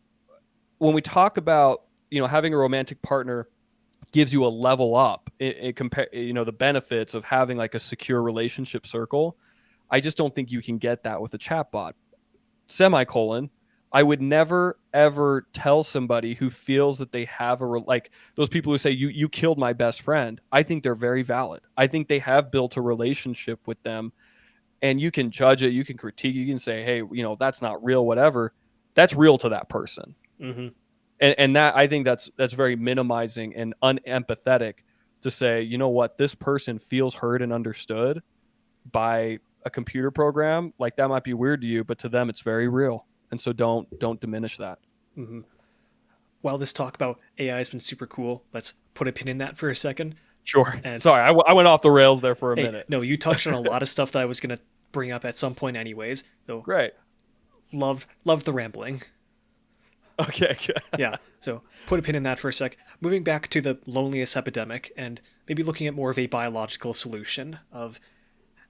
when we talk about, having a romantic partner gives you a level up, it compare, the benefits of having like a secure relationship circle. I just don't think you can get that with a chatbot. Semicolon, I would never ever tell somebody who feels that they have like those people who say you killed my best friend. I think they're very valid. I think they have built a relationship with them, and you can judge it, you can critique, you can say, hey, that's not real, whatever. That's real to that person, Mm-hmm. and that, I think that's very minimizing and unempathetic to say, you know what, this person feels heard and understood by a computer program. Like that might be weird to you, but to them it's very real. And so don't diminish that. Mm-hmm. While this talk about AI has been super cool, let's put a pin in that for a second. Sure. And Sorry, I went off the rails there for a hey, minute. no, you touched on a lot of stuff that I was gonna bring up at some point, anyways. So Great. loved the rambling. Okay. Yeah. So put a pin in that for a sec. Moving back to the loneliness epidemic and maybe looking at more of a biological solution of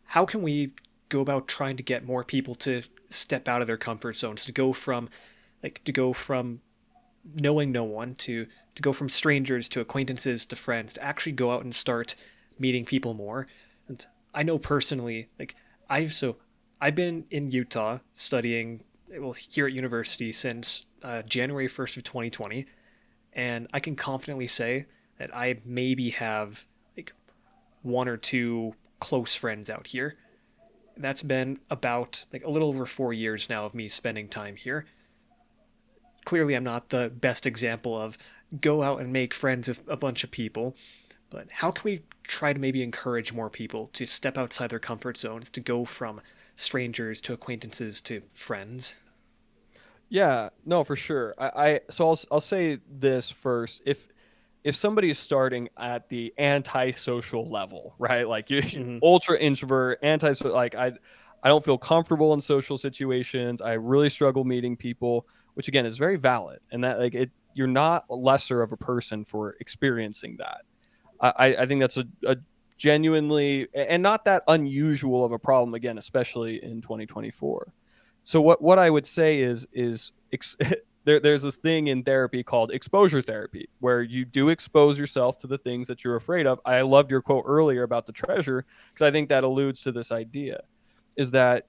how can we go about trying to get more people to step out of their comfort zones, to go from knowing no one to go from strangers to acquaintances to friends, to actually go out and start meeting people more. And I know personally, I've been in Utah studying, well, here at university since January 1st of 2020, and I can confidently say that I maybe have like one or two close friends out here. That's been about like a little over 4 years now of me spending time here. Clearly, I'm not the best example of go out and make friends with a bunch of people, but how can we try to maybe encourage more people to step outside their comfort zones, to go from strangers to acquaintances to friends? Yeah, no, for sure. I'll say this first. If somebody is starting at the antisocial level, right? Like you Mm-hmm. ultra introvert, like I don't feel comfortable in social situations. I really struggle meeting people, which again is very valid. And that, like, you're not lesser of a person for experiencing that. I think that's a genuinely, and not that unusual of a problem, again, especially in 2024. So what I would say is there's this thing in therapy called exposure therapy, where you do expose yourself to the things that you're afraid of. I loved your quote earlier about the treasure, because I think that alludes to this idea, is that,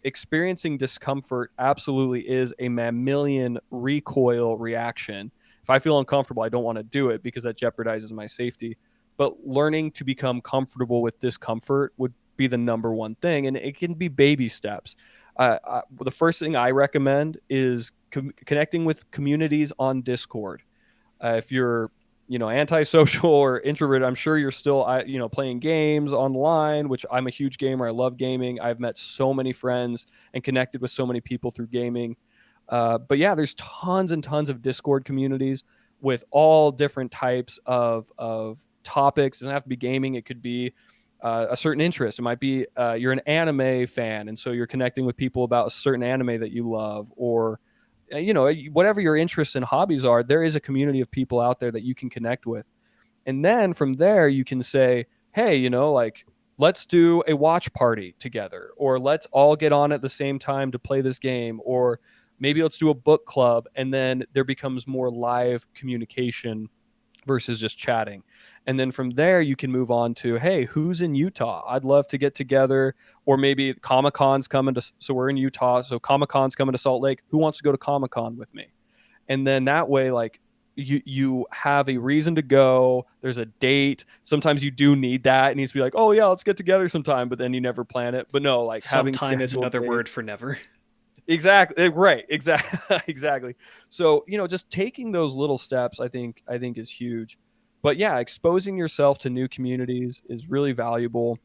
experiencing discomfort absolutely is a mammalian recoil reaction. If I feel uncomfortable, I don't want to do it because that jeopardizes my safety. But learning to become comfortable with discomfort would be the number one thing, and it can be baby steps. The first thing I recommend is connecting with communities on Discord. If you're, antisocial or introvert, I'm sure you're still, playing games online, which I'm a huge gamer. I love gaming. I've met so many friends and connected with so many people through gaming. But yeah, there's tons and tons of Discord communities with all different types of topics. It doesn't have to be gaming. It could be a certain interest. It might be you're an anime fan, and so you're connecting with people about a certain anime that you love, or whatever your interests and hobbies are, there is a community of people out there that you can connect with. And then from there, you can say, hey, like, let's do a watch party together, or let's all get on at the same time to play this game, or maybe let's do a book club. And then there becomes more live communication versus just chatting. And then from there, you can move on to, hey, who's in Utah? I'd love to get together. Or maybe Comic Con's coming to, so we're in Utah. So Comic Con's coming to Salt Lake. Who wants to go to Comic Con with me? And then that way, like, you have a reason to go. There's a date. Sometimes you do need that. It needs to be like, oh yeah, let's get together sometime, but then you never plan it. But no, like having Sometime is scheduled another word dates. for never. Exactly. Right. Exactly. Exactly. So, just taking those little steps, I think is huge. But yeah, exposing yourself to new communities is really valuable.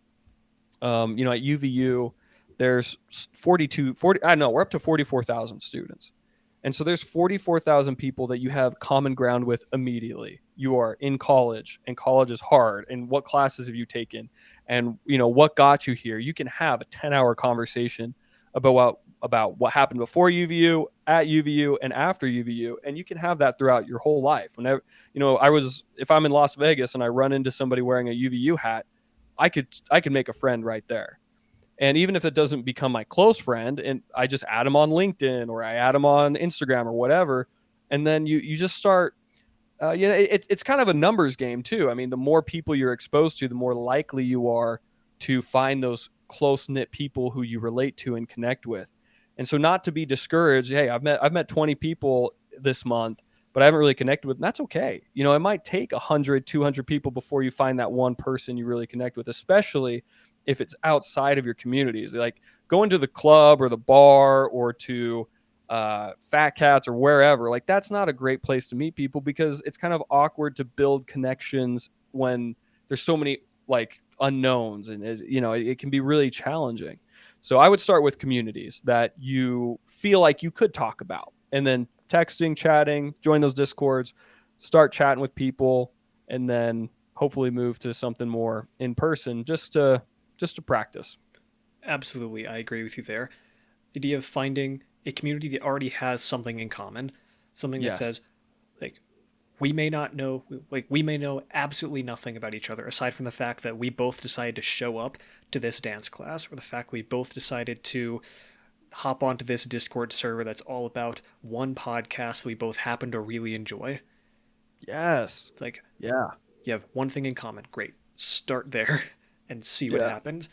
At UVU, there's 40, I don't know, we're up to 44,000 students. And so there's 44,000 people that you have common ground with immediately. You are in college, and college is hard. And what classes have you taken? And, what got you here? You can have a 10-hour conversation about what happened before UVU, at UVU, and after UVU. And you can have that throughout your whole life. Whenever, if I'm in Las Vegas and I run into somebody wearing a UVU hat, I could make a friend right there. And even if it doesn't become my close friend, and I just add them on LinkedIn, or I add them on Instagram or whatever, and then you just start. It's kind of a numbers game too. I mean, the more people you're exposed to, the more likely you are to find those close knit people who you relate to and connect with. And so, not to be discouraged. Hey, I've met 20 people this month, but I haven't really connected with them. That's okay. It might take 100, 200 people before you find that one person you really connect with, especially if it's outside of your communities. Like going to the club or the bar or to Fat Cats or wherever, like that's not a great place to meet people, because it's kind of awkward to build connections when there's so many like unknowns, and it can be really challenging. So I would start with communities that you feel like you could talk about, and then texting, chatting, join those discords, start chatting with people, and then hopefully move to something more in person, just to practice. Absolutely, I agree with you there. The idea of finding a community that already has something in common, something that Yes. says, like, we may know absolutely nothing about each other aside from the fact that we both decided to show up to this dance class, or the fact we both decided to hop onto this Discord server that's all about one podcast that we both happen to really enjoy. Yes. It's like, Yeah. you have one thing in common. Great. Start there and see what Yeah. happens.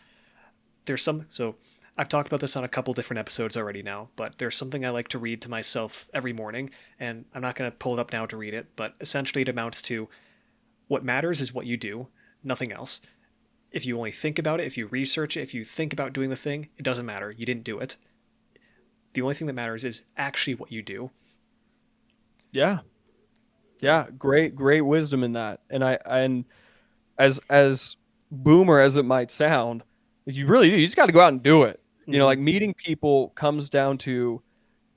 So I've talked about this on a couple different episodes already now, but there's something I like to read to myself every morning, and I'm not going to pull it up now to read it, but essentially it amounts to: what matters is what you do, nothing else. If you only think about it, if you research it, if you think about doing the thing, it doesn't matter. You didn't do it. The only thing that matters is actually what you do. Yeah. Like, Yeah. Great wisdom in that. And as boomer as it might sound, you just got to go out and do it. mm-hmm, Like meeting people comes down to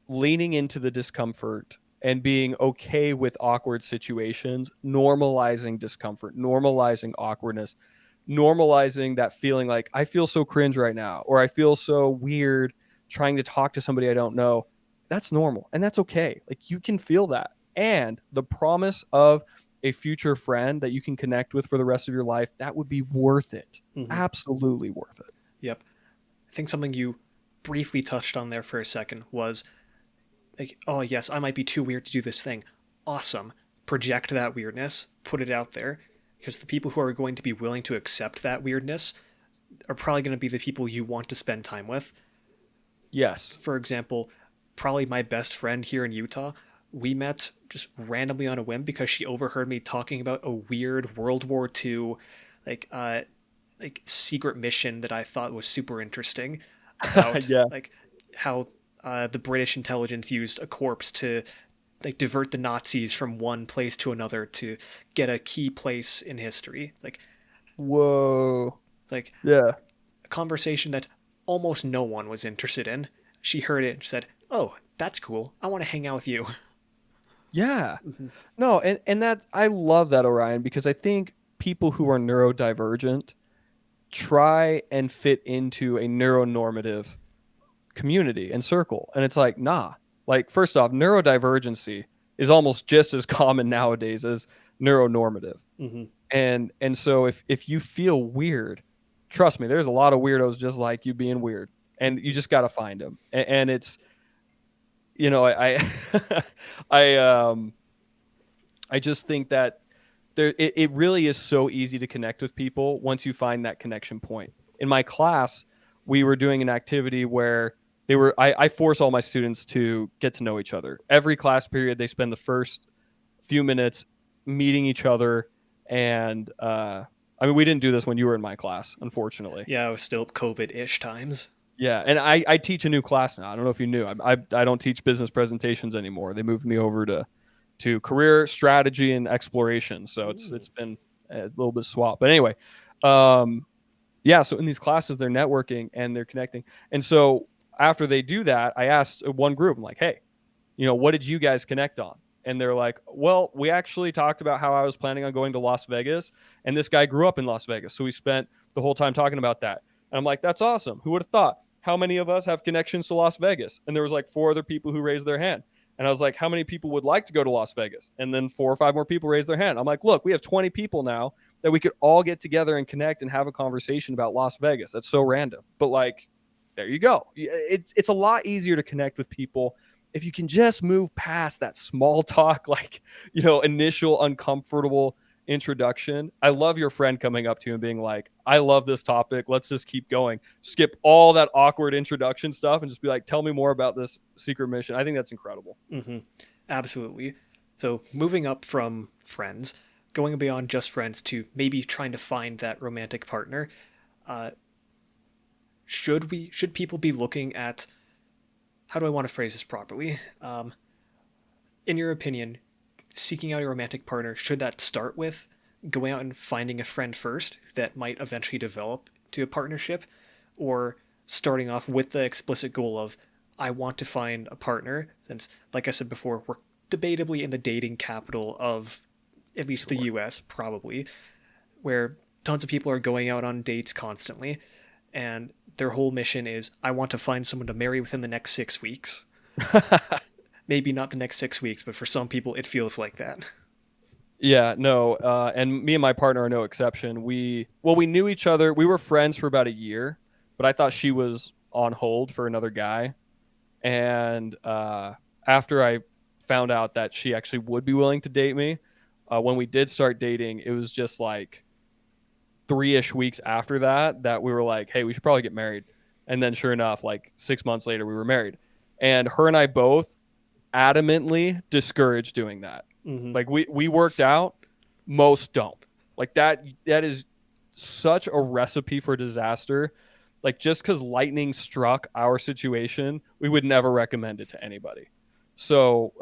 leaning into the discomfort and being okay with awkward situations, normalizing discomfort, normalizing awkwardness, normalizing that feeling like I feel so cringe right now, or I feel so weird trying to talk to somebody I don't know. That's normal and that's okay. Like you can feel that. And the promise of a future friend that you can connect with for the rest of your life, that would be worth it. mm-hmm. Absolutely worth it. Yep. I think something you briefly touched on there for a second was like, oh, yes, I might be too weird to do this thing. Awesome. Project that weirdness, put it out there, because the people who are going to be willing to accept that weirdness are probably going to be the people you want to spend time with. Yes. For example, probably my best friend here in Utah, we met just randomly on a whim because she overheard me talking about a weird World War II like secret mission that I thought was super interesting about Yeah. like how the British intelligence used a corpse to like divert the Nazis from one place to another to get a key place in history. Whoa. Like Yeah. a conversation that almost no one was interested in. She heard it and said, "Oh, that's cool. I want to hang out with you." Yeah. Mm-hmm. No, and that I love that, Orion, because I think people who are neurodivergent try and fit into a neuronormative community and circle. And it's like, nah. Like, first off, neurodivergency is almost just as common nowadays as neuronormative. Hmm. And so if you feel weird, trust me, there's a lot of weirdos just like you being weird, and you Hmm. just got to find them. And it's, I I I just think that it really is so easy to connect with people once you find that connection point. In my class, we were doing an activity where I force all my students to get to know each other. Every class period, they spend the first few minutes meeting each other. And I mean, we didn't do this when you were in my class, unfortunately. Yeah, it was still COVID-ish times. Yeah, and I teach a new class now. I don't know if you knew. I don't teach business presentations anymore. They moved me over to career strategy and exploration. So Ooh. it's been a little bit swapped. But anyway, um, yeah. So in these classes, they're networking and they're connecting. And so after they do that, I asked one group, I'm like, hey, what did you guys connect on? And they're like, well, we actually talked about how I was planning on going to Las Vegas, and this guy grew up in Las Vegas. So we spent the whole time talking about that. And I'm like, that's awesome. Who would have thought? How many of us have connections to Las Vegas? And there was like 4 other people who raised their hand. And I was like, how many people would like to go to Las Vegas? And then 4 or 5 more people raised their hand. I'm like, look, we have 20 people now that we could all get together and connect and have a conversation about Las Vegas. That's so random. But like, there you go. It's a lot easier to connect with people if you can just move past that small talk, like, initial uncomfortable introduction. I love your friend coming up to you and being like, I love this topic. Let's just keep going. Skip all that awkward introduction stuff and just be like, tell me more about this secret mission. I think that's incredible. Hmm. Absolutely. So moving up from friends, going beyond just friends to maybe trying to find that romantic partner. Uh, should people be looking at, how do I want to phrase this properly? In your opinion, seeking out a romantic partner, should that start with going out and finding a friend first that might eventually develop to a partnership, or starting off with the explicit goal of, I want to find a partner, since, like I said before, we're debatably in the dating capital of at least the Sure. US, probably, where tons of people are going out on dates constantly, and their whole mission is, I want to find someone to marry within the next 6 weeks. Maybe not the next 6 weeks, but for some people, it feels like that. Yeah, no, and me and my partner are no exception. We knew each other. We were friends for about a year, but I thought she was on hold for another guy. And after I found out that she actually would be willing to date me, when we did start dating, it was just like 3-ish weeks after that we were like, hey, we should probably get married. And then sure enough, like 6 months later, we were married. And her and I both adamantly discourage doing that. Hmm. Like we worked out, most don't. Like that is such a recipe for disaster. Like, just because lightning struck our situation, we would never recommend it to anybody. So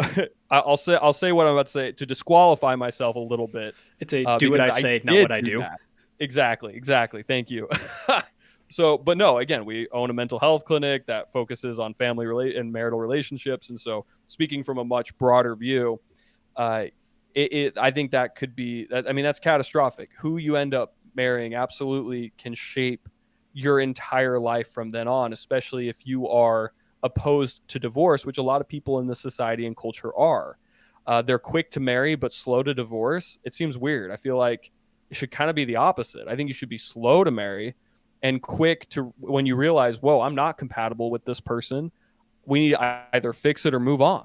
I'll say what I'm about to say to disqualify myself a little bit, It's a do what because I I say, not did what I do do. that. Exactly. Thank you. So, but no, again, we own a mental health clinic that focuses on and marital relationships, and so speaking from a much broader view, uh, I think that could be. I mean, that's catastrophic. Who you end up marrying absolutely can shape your entire life from then on, especially if you are opposed to divorce, which a lot of people in this society and culture are. They're quick to marry but slow to divorce. It seems weird. I feel like it should kind of be the opposite. I think you should be slow to marry and quick to when you realize, whoa, I'm not compatible with this person. We need to either fix it or move on,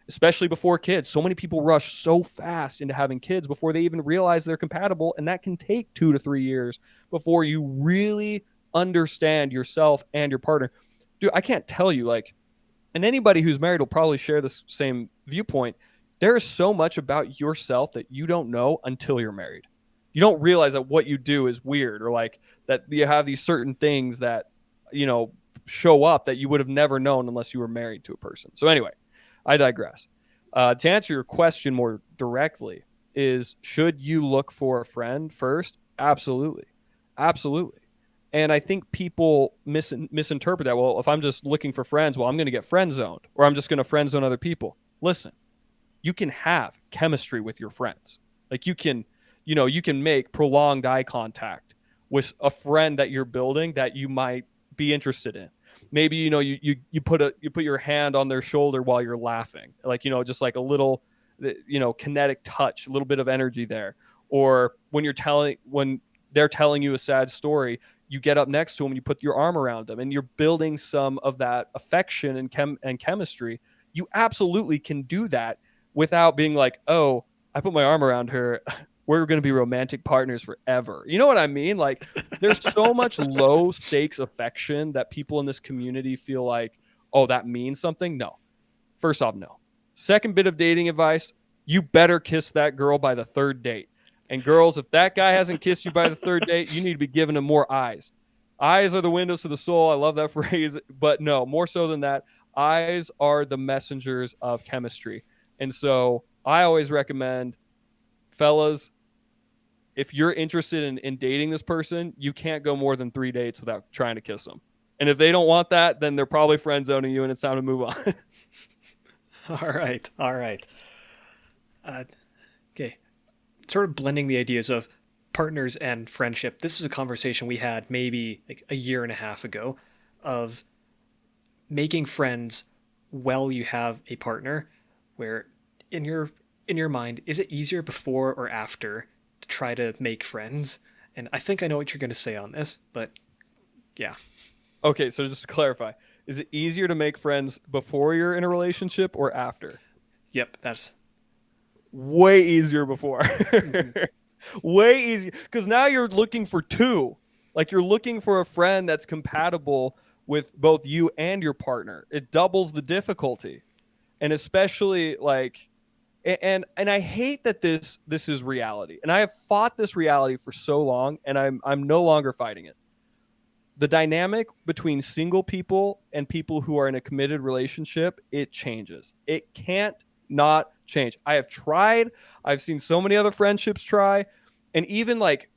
especially before kids. So many people rush so fast into having kids before they even realize they're compatible. And that can take 2 to 3 years before you really understand yourself and your partner. Dude, I can't tell you, like, and anybody who's married will probably share this same viewpoint. There is so much about yourself that you don't know until you're married. You don't realize that what you do is weird, or like that you have these certain things that, you know, show up that you would have never known unless you were married to a person. So, anyway, I digress. To answer your question more directly, is should you look for a friend first? Absolutely. Absolutely. And I think people misinterpret that. Well, if I'm just looking for friends, well, I'm going to get friend zoned, or I'm just going to friend zone other people. Listen, you can have chemistry with your friends. Like, you can make prolonged eye contact with a friend that you're building that you might be interested in. maybe you put your hand on their shoulder while you're laughing, like just like a little kinetic touch, a little bit of energy there. Or when they're telling you a sad story, you get up next to them and you put your arm around them and you're building some of that affection and chemistry. You absolutely can do that without being like, oh, I put my arm around her, we're going to be romantic partners forever. You know what I mean? Like, there's so much low stakes affection that people in this community feel like, oh, that means something. No. First off, no. Second bit of dating advice, you better kiss that girl by the third date. And girls, if that guy hasn't kissed you by the third date, you need to be giving him more eyes. Eyes are the windows to the soul. I love that phrase. But no, more so than that, eyes are the messengers of chemistry. And so I always recommend, fellas, if you're interested in dating this person, you can't go more than 3 dates without trying to kiss them. And if they don't want that, then they're probably friend zoning you and it's time to move on. All right, all right. Uh, okay, sort of blending the ideas of partners and friendship. This is a conversation we had maybe like a year and a half ago of making friends while you have a partner, where in your mind, is it easier before or after to try to make friends? And I think I know what you're going to say on this, but yeah. Okay, so just to clarify, is it easier to make friends before you're in a relationship or after? Yep, that's Way easier before. mhm, Way easier. Because now you're looking for two. Like, you're looking for a friend that's compatible with both you and your partner. It doubles the difficulty. And especially like, and I hate that this is reality. And I have fought this reality for so long, and I'm no longer fighting it. The dynamic between single people and people who are in a committed relationship, it changes. It can't not change. I have tried. I've seen so many other friendships try, and even like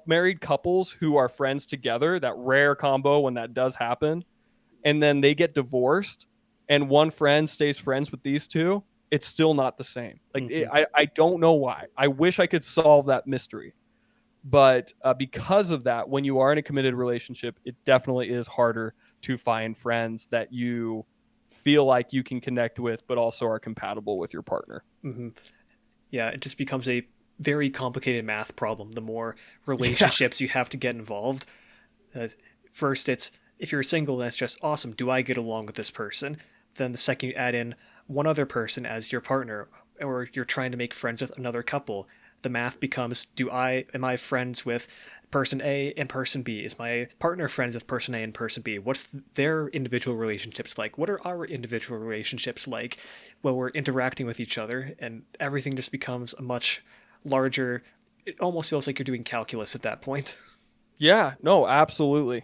married couples who are friends together, that rare combo when that does happen, and then they get divorced and one friend stays friends with these two, it's still not the same. Like, mhm, I don't know why. I wish I could solve that mystery. But because of that, when you are in a committed relationship, it definitely is harder to find friends that you feel like you can connect with, but also are compatible with your partner. mhm. Yeah, it just becomes a very complicated math problem the more Yeah. relationships you have to get involved. As first, it's if you're single, that's just awesome. Do I get along with this person? Then the second you add in one other person as your partner, or you're trying to make friends with another couple, the math becomes: Do I am I friends with person A and person B? Is my partner friends with person A and person B? What's their individual relationships like? What are our individual relationships like while we're interacting with each other? And everything just becomes a much larger. It almost feels like you're doing calculus at that point. Yeah, no, absolutely.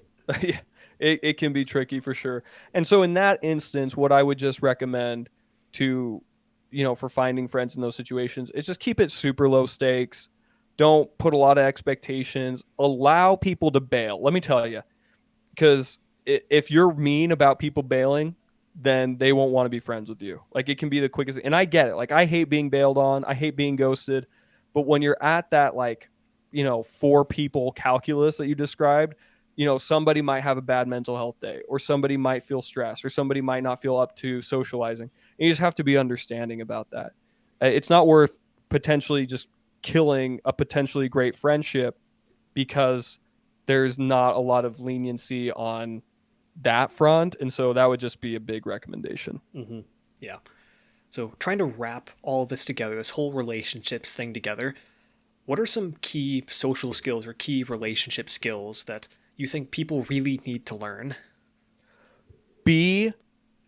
It can be tricky for sure. And so in that instance, what I would just recommend to, for finding friends in those situations is just keep it super low stakes. Don't put a lot of expectations. Allow people to bail. Let me tell you, because if you're mean about people bailing, then they won't want to be friends with you. Like, it can be the quickest. And I get it. Like, I hate being bailed on. I hate being ghosted. But when you're at that, like, four people calculus that you described, somebody might have a bad mental health day, or somebody might feel stressed, or somebody might not feel up to socializing. And you just have to be understanding about that. It's not worth potentially just killing a potentially great friendship because there's not a lot of leniency on that front. And so that would just be a big recommendation. Mm-hmm. Yeah. So trying to wrap all this together, this whole relationships thing together, what are some key social skills or key relationship skills that you think people really need to learn? Be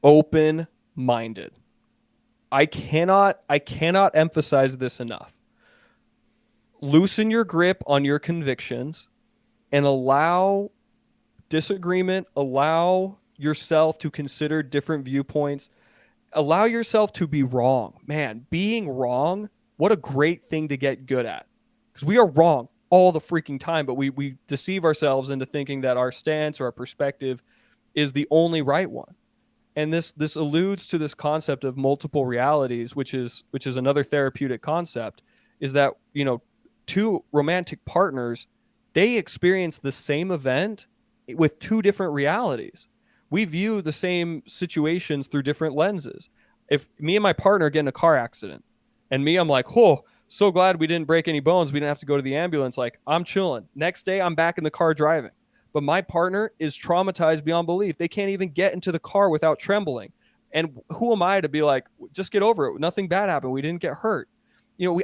open minded. I cannot emphasize this enough. Loosen your grip on your convictions and allow disagreement, allow yourself to consider different viewpoints, allow yourself to be wrong. Man, being wrong, what a great thing to get good at. Because we are wrong all the freaking time, but we deceive ourselves into thinking that our stance or our perspective is the only right one. And this alludes to this concept of multiple realities, which is another therapeutic concept, is that, two romantic partners, they experience the same event with two different realities. we view the same situations through different lenses. If me and my partner get in a car accident, and me, I'm like, oh, so glad we didn't break any bones. We didn't have to go to the ambulance. Like, I'm chilling. Next day, I'm back in the car driving. But my partner is traumatized beyond belief. They can't even get into the car without trembling. And who am I to be like, just get over it? Nothing bad happened. We didn't get hurt.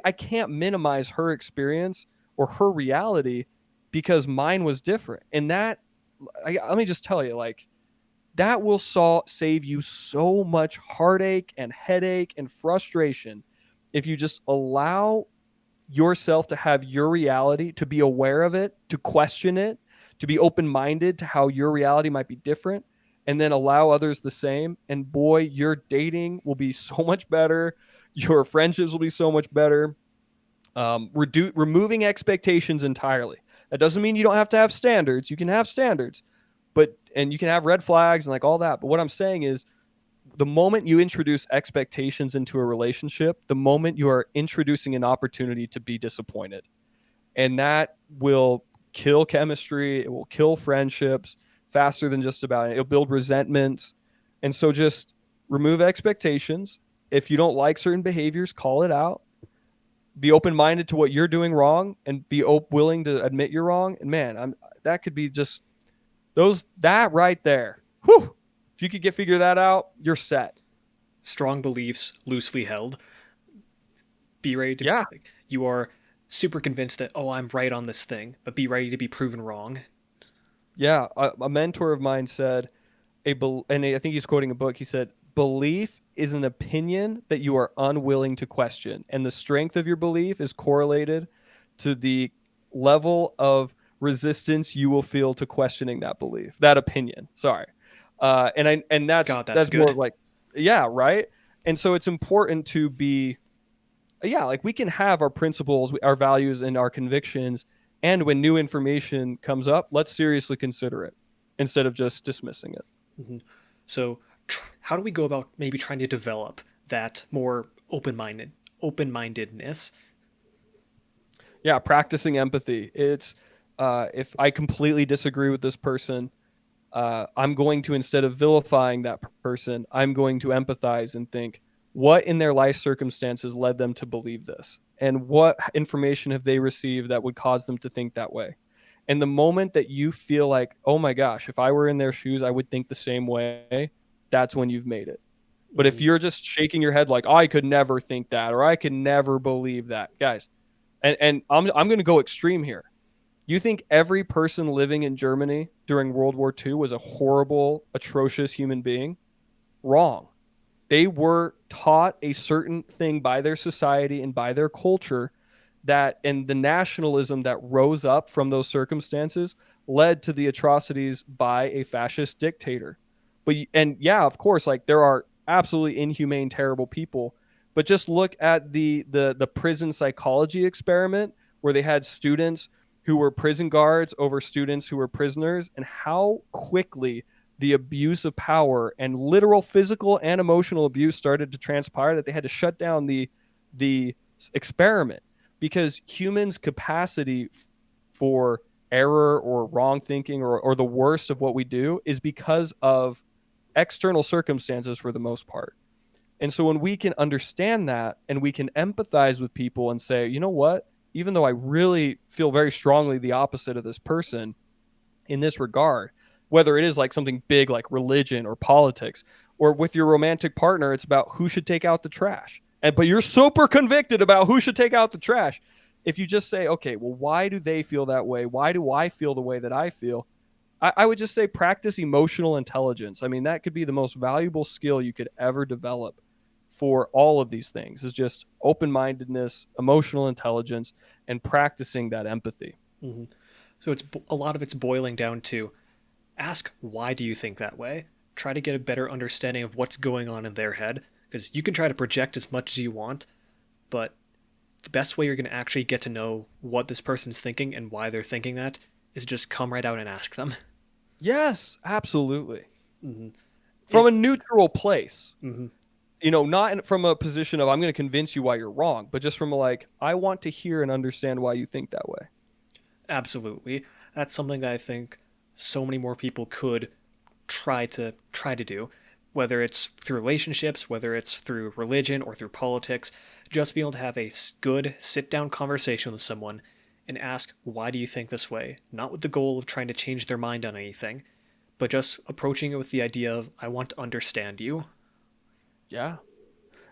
I can't minimize her experience or her reality because mine was different. And let me just tell you, like, that will save you so much heartache and headache and frustration if you just allow yourself to have your reality, to be aware of it, to question it, to be open minded to how your reality might be different, and then allow others the same. And boy, your dating will be so much better. Your friendships will be so much better. Removing expectations entirely. That doesn't mean you don't have to have standards. You can have standards, and you can have red flags and like all that. But what I'm saying is, the moment you introduce expectations into a relationship, the moment you are introducing an opportunity to be disappointed. And that will kill chemistry. It will kill friendships faster than just about it. It'll build resentments. And so just remove expectations. If you don't like certain behaviors, call it out. Be open minded to what you're doing wrong and be willing to admit you're wrong. And man, that could be just that right there. Whew. If you could figure that out, you're set. Strong beliefs, loosely held. Be ready to. Yeah. Like, you are super convinced that, oh, I'm right on this thing, but be ready to be proven wrong. Yeah. A mentor of mine said, and I think he's quoting a book. He said, belief is an opinion that you are unwilling to question. And the strength of your belief is correlated to the level of resistance you will feel to questioning that belief, that opinion. Sorry. And God, that's that's more good. like, yeah, right. And so it's important to be, yeah, like we can have our principles, our values, and our convictions. And when new information comes up, let's seriously consider it instead of just dismissing it. Mm-hmm. So, how do we go about maybe trying to develop that more open mindedness? Yeah, practicing empathy. It's if I completely disagree with this person, I'm going to, instead of vilifying that person, I'm going to empathize and think, what in their life circumstances led them to believe this? And what information have they received that would cause them to think that way? And the moment that you feel like, oh my gosh, if I were in their shoes, I would think the same way, that's when you've made it. But if Mm-hmm. you're just shaking your head like, I could never think that, or I could never believe that, guys, and I'm going to go extreme here. You think every person living in Germany during World War II was a horrible, atrocious human being? Wrong. They were taught a certain thing by their society and by their culture and the nationalism that rose up from those circumstances led to the atrocities by a fascist dictator. And yeah, of course, like there are absolutely inhumane, terrible people, but just look at the prison psychology experiment where they had students who were prison guards over students who were prisoners, and how quickly the abuse of power and literal physical and emotional abuse started to transpire that they had to shut down the experiment, because humans' capacity for error or wrong thinking or the worst of what we do is because of external circumstances for the most part. And so when we can understand that and we can empathize with people and say, you know what, even though I really feel very strongly the opposite of this person in this regard, whether it is like something big like religion or politics, or with your romantic partner, it's about who should take out the trash. But you're super convicted about who should take out the trash. If you just say, okay, well, why do they feel that way? Why do I feel the way that I feel? I would just say practice emotional intelligence. I mean, that could be the most valuable skill you could ever develop for all of these things, is just open-mindedness, emotional intelligence, and practicing that empathy. Mm-hmm. So it's a lot of it's boiling down to ask, why do you think that way? Try to get a better understanding of what's going on in their head, because you can try to project as much as you want, but the best way you're going to actually get to know what this person's thinking and why they're thinking that is just come right out and ask them. Yes, absolutely. Mm-hmm. From a neutral place. Mm-hmm. Not from a position of I'm going to convince you why you're wrong, but just from like, I want to hear and understand why you think that way. Absolutely. That's something that I think so many more people could try to do, whether it's through relationships, whether it's through religion or through politics. Just be able to have a good sit down conversation with someone and ask, why do you think this way? Not with the goal of trying to change their mind on anything, but just approaching it with the idea of, I want to understand you. Yeah.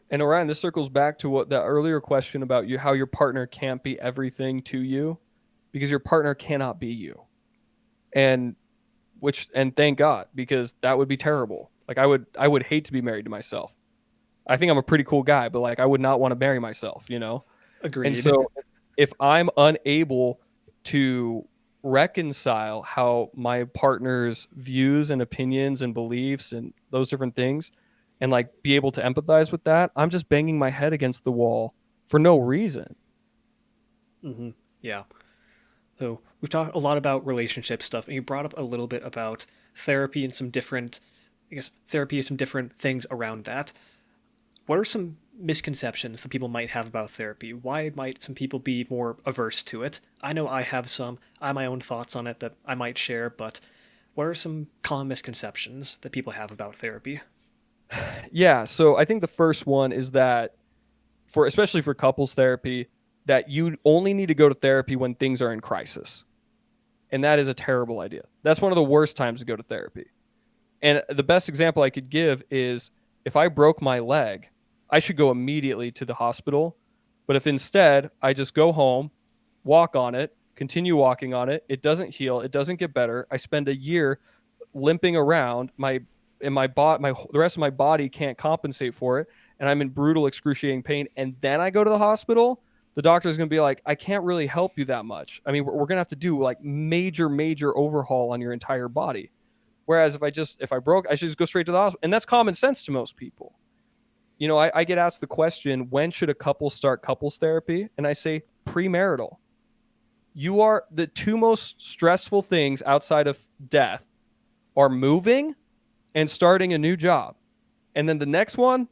And Orion, this circles back to what the earlier question about you, how your partner can't be everything to you, because your partner cannot be you. And and thank God, because that would be terrible. Like I would hate to be married to myself. I think I'm a pretty cool guy, but like I would not want to marry myself, you know? And Agreed. so if I'm unable to reconcile how my partner's views and opinions and beliefs and those different things and like be able to empathize with that, I'm just banging my head against the wall for no reason. Hmm. Yeah. So we've talked a lot about relationship stuff, and you brought up a little bit about therapy and some different, I guess, therapy and some different things around that. What are some misconceptions that people might have about therapy? Why might some people be more averse to it? I know I have some. I have my own thoughts on it that I might share, but what are some common misconceptions that people have about therapy? Yeah, so I think the first one is that for especially for couples therapy, that you only need to go to therapy when things are in crisis. And that is a terrible idea. That's one of the worst times to go to therapy. And the best example I could give is if I broke my leg, I should go immediately to the hospital. But if instead I just go home, walk on it, continue walking on it, it doesn't heal, it doesn't get better. I spend a year limping around, my the rest of my body can't compensate for it, and I'm in brutal excruciating pain, and then I go to the hospital. The doctor is going to be like, I can't really help you that much. I mean, we're going to have to do like major overhaul on your entire body. Whereas if I broke, I should just go straight to the hospital. And that's common sense to most people. You know, I get asked the question, when should a couple start couples therapy? And I say premarital. You are the two most stressful things outside of death are moving and starting a new job. And then the next one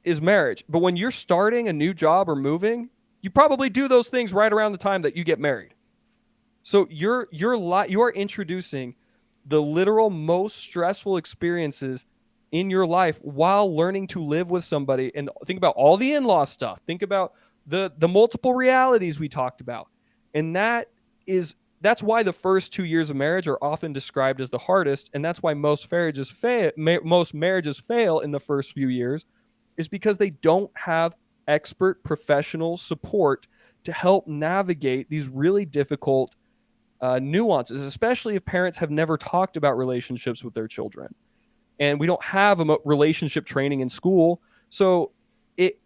is marriage. But when you're starting a new job or moving, you probably do those things right around the time that you get married. So you are introducing the literal most stressful experiences in your life while learning to live with somebody. And think about all the in-law stuff. Think about the multiple realities we talked about. And that's why the first 2 years of marriage are often described as the hardest, and that's why most marriages fail in the first few years, is because they don't have expert professional support to help navigate these really difficult nuances, especially if parents have never talked about relationships with their children. And we don't have a relationship training in school. So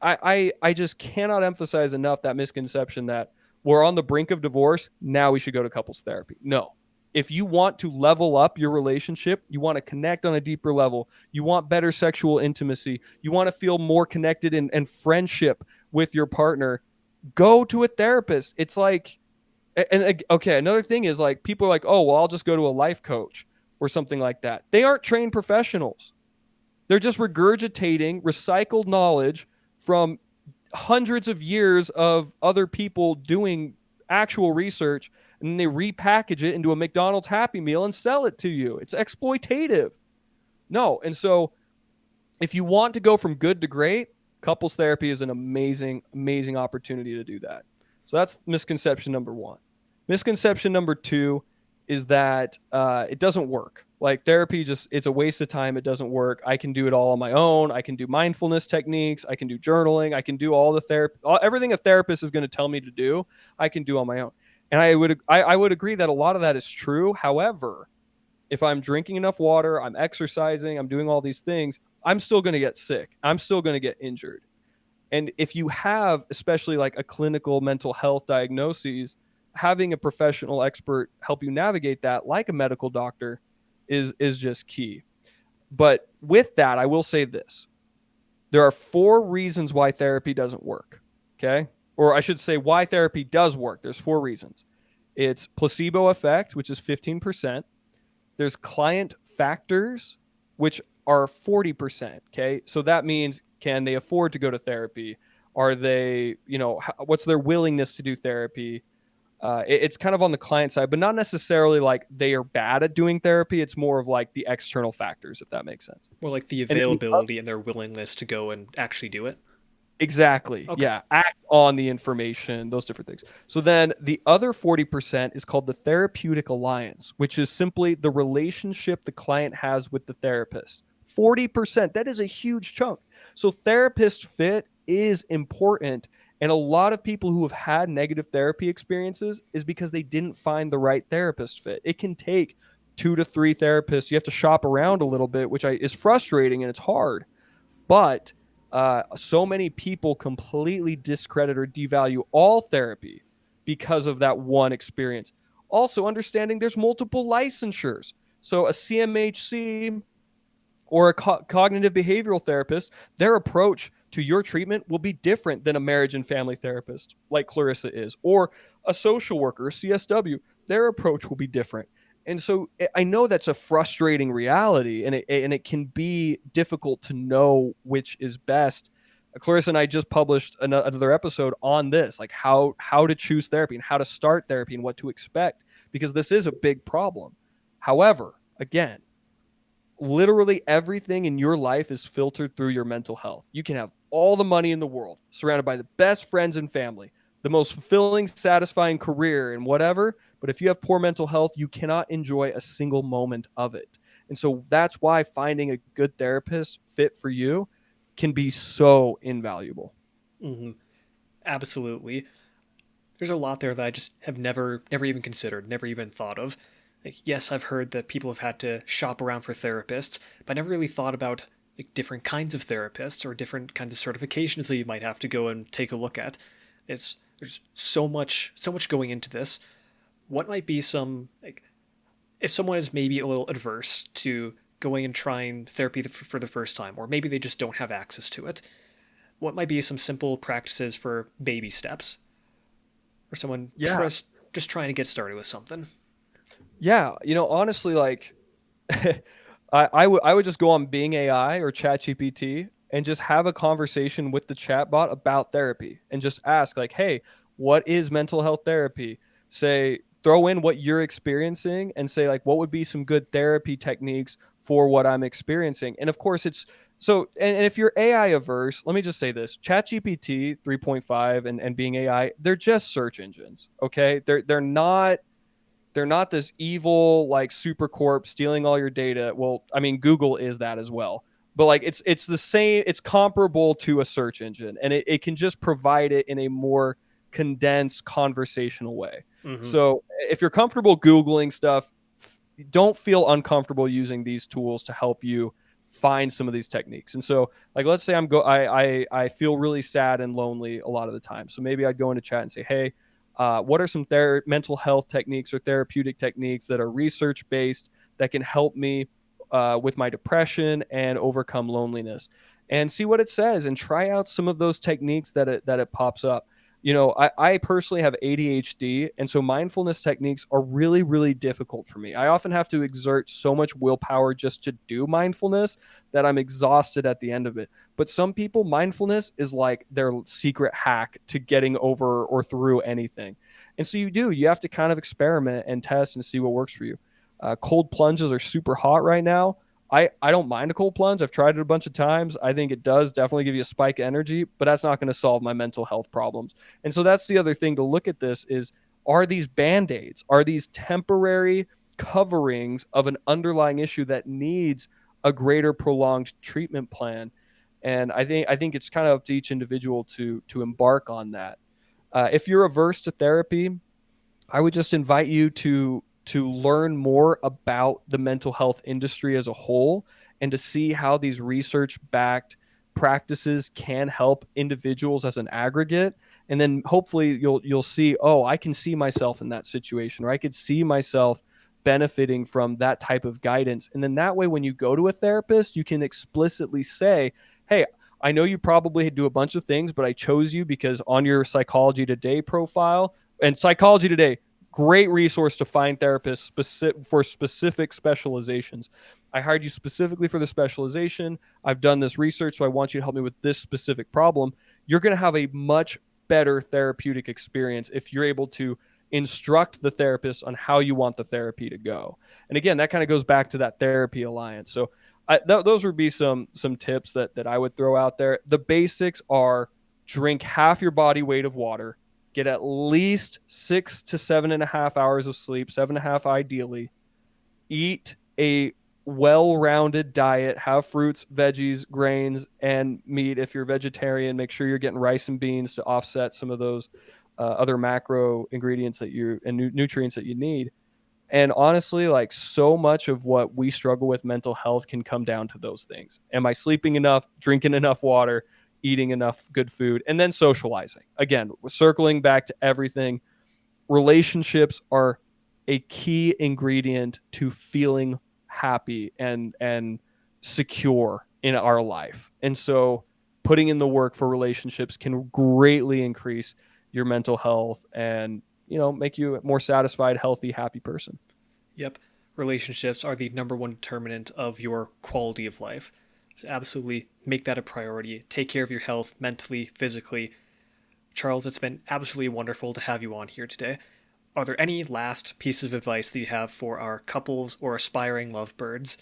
I just cannot emphasize enough that misconception that we're on the brink of divorce. Now we should go to couples therapy. No. If you want to level up your relationship, you want to connect on a deeper level, you want better sexual intimacy, you want to feel more connected and friendship with your partner, go to a therapist. It's like, and okay, another thing is like people are like, oh, well, I'll just go to a life coach or something like that. They aren't trained professionals. They're just regurgitating recycled knowledge from hundreds of years of other people doing actual research, and then they repackage it into a McDonald's Happy Meal and sell it to you. It's exploitative. No. And so if you want to go from good to great, couples therapy is an amazing opportunity to do that. So that's misconception number one. Misconception number two is that it doesn't work. Like therapy, just it's a waste of time. It doesn't work. I can do it all on my own. I can do mindfulness techniques. I can do journaling. I can do all the therapy, everything a therapist is going to tell me to do. I can do on my own. And I would agree that a lot of that is true. However, if I'm drinking enough water, I'm exercising, I'm doing all these things, I'm still going to get sick. I'm still going to get injured. And if you have, especially like a clinical mental health diagnosis, having a professional expert help you navigate that, like a medical doctor, is just key. But with that, I will say this. There are 4 reasons why therapy doesn't work. Okay? Or I should say why therapy does work. There's 4 reasons. It's placebo effect, which is 15%. There's client factors, which are 40%. Okay. So that means, can they afford to go to therapy? Are they, what's their willingness to do therapy? It's kind of on the client side, but not necessarily like they are bad at doing therapy. It's more of like the external factors, if that makes sense. More like the And then availability and their willingness to go and actually do it. exactly. Okay. Yeah. Act on the information, those different things. So then the other 40% is called the therapeutic alliance, which is simply the relationship the client has with the therapist. 40%, that is a huge chunk. So therapist fit is important. And a lot of people who have had negative therapy experiences is because they didn't find the right therapist fit. It can take 2 to 3 therapists. You have to shop around a little bit, is frustrating and it's hard. But so many people completely discredit or devalue all therapy because of that one experience. Also, understanding there's multiple licensures. So, a CMHC or a cognitive behavioral therapist, their approach to your treatment will be different than a marriage and family therapist, like Clarissa is, or a social worker, a CSW. Their approach will be different. And so I know that's a frustrating reality, and it can be difficult to know which is best. Clarissa and I just published another episode on this, like how to choose therapy and how to start therapy and what to expect, because this is a big problem. However, again, literally everything in your life is filtered through your mental health. You can have all the money in the world, surrounded by the best friends and family, the most fulfilling, satisfying career and whatever. But if you have poor mental health, you cannot enjoy a single moment of it. And so that's why finding a good therapist fit for you can be so invaluable. Hmm. Absolutely. There's a lot there that I just have never even considered, never even thought of. Like, yes, I've heard that people have had to shop around for therapists, but I never really thought about like different kinds of therapists or different kinds of certifications that you might have to go and take a look at. It's there's so much going into this. What might be some like if someone is maybe a little adverse to going and trying therapy for the first time, or maybe they just don't have access to it, what might be some simple practices for baby steps for someone Yeah. just trying to get started with something? Yeah. Honestly, like I would just go on Bing AI or ChatGPT and just have a conversation with the chatbot about therapy and just ask like, "Hey, what is mental health therapy?" Say, throw in what you're experiencing and say like, "What would be some good therapy techniques for what I'm experiencing?" And of course, it's so. And if you're AI averse, let me just say this: ChatGPT 3.5 and Bing AI, they're just search engines. Okay, they're not this evil like super corp stealing all your data. Well, I mean, Google is that as well. But like it's the same, it's comparable to a search engine, and it can just provide it in a more condensed conversational way. Mm-hmm. So if you're comfortable Googling stuff, don't feel uncomfortable using these tools to help you find some of these techniques. And so like let's say I feel really sad and lonely a lot of the time. So maybe I'd go into chat and say, "Hey, what are some mental health techniques or therapeutic techniques that are research based that can help me with my depression and overcome loneliness?" And see what it says and try out some of those techniques that it pops up. I personally have ADHD, and so mindfulness techniques are really, really difficult for me. I often have to exert so much willpower just to do mindfulness that I'm exhausted at the end of it. But some people, mindfulness is like their secret hack to getting over or through anything. And so you have to kind of experiment and test and see what works for you. Cold plunges are super hot right now. I don't mind a cold plunge. I've tried it a bunch of times. I think it does definitely give you a spike of energy, but that's not going to solve my mental health problems. And so that's the other thing to look at this is, are these band-aids? Are these temporary coverings of an underlying issue that needs a greater prolonged treatment plan? And I think it's kind of up to each individual to embark on that. If you're averse to therapy, I would just invite you to learn more about the mental health industry as a whole and to see how these research backed practices can help individuals as an aggregate. And then hopefully you'll see, oh, I can see myself in that situation, or I could see myself benefiting from that type of guidance. And then that way when you go to a therapist, you can explicitly say, "Hey, I know you probably do a bunch of things, but I chose you because on your Psychology Today profile," and Psychology Today, great resource to find therapists for specific specializations. "I hired you specifically for the specialization. I've done this research, so I want you to help me with this specific problem." You're going to have a much better therapeutic experience if you're able to instruct the therapist on how you want the therapy to go. And again, that kind of goes back to that therapy alliance. So those would be some tips that I would throw out there. The basics are: drink half your body weight of water, get at least 6 to 7.5 hours of sleep, 7.5 ideally, eat a well-rounded diet, have fruits, veggies, grains, and meat. If you're vegetarian, make sure you're getting rice and beans to offset some of those other macro ingredients that you and nutrients that you need. And honestly, like, so much of what we struggle with mental health can come down to those things. Am I sleeping enough, drinking enough water, eating enough good food, and then socializing? Again, circling back to everything, relationships are a key ingredient to feeling happy and secure in our life. And so putting in the work for relationships can greatly increase your mental health and, make you a more satisfied, healthy, happy person. Yep. Relationships are the number one determinant of your quality of life. So absolutely make that a priority. Take care of your health mentally, physically. Charles, it's been absolutely wonderful to have you on here today. Are there any last pieces of advice that you have for our couples or aspiring lovebirds?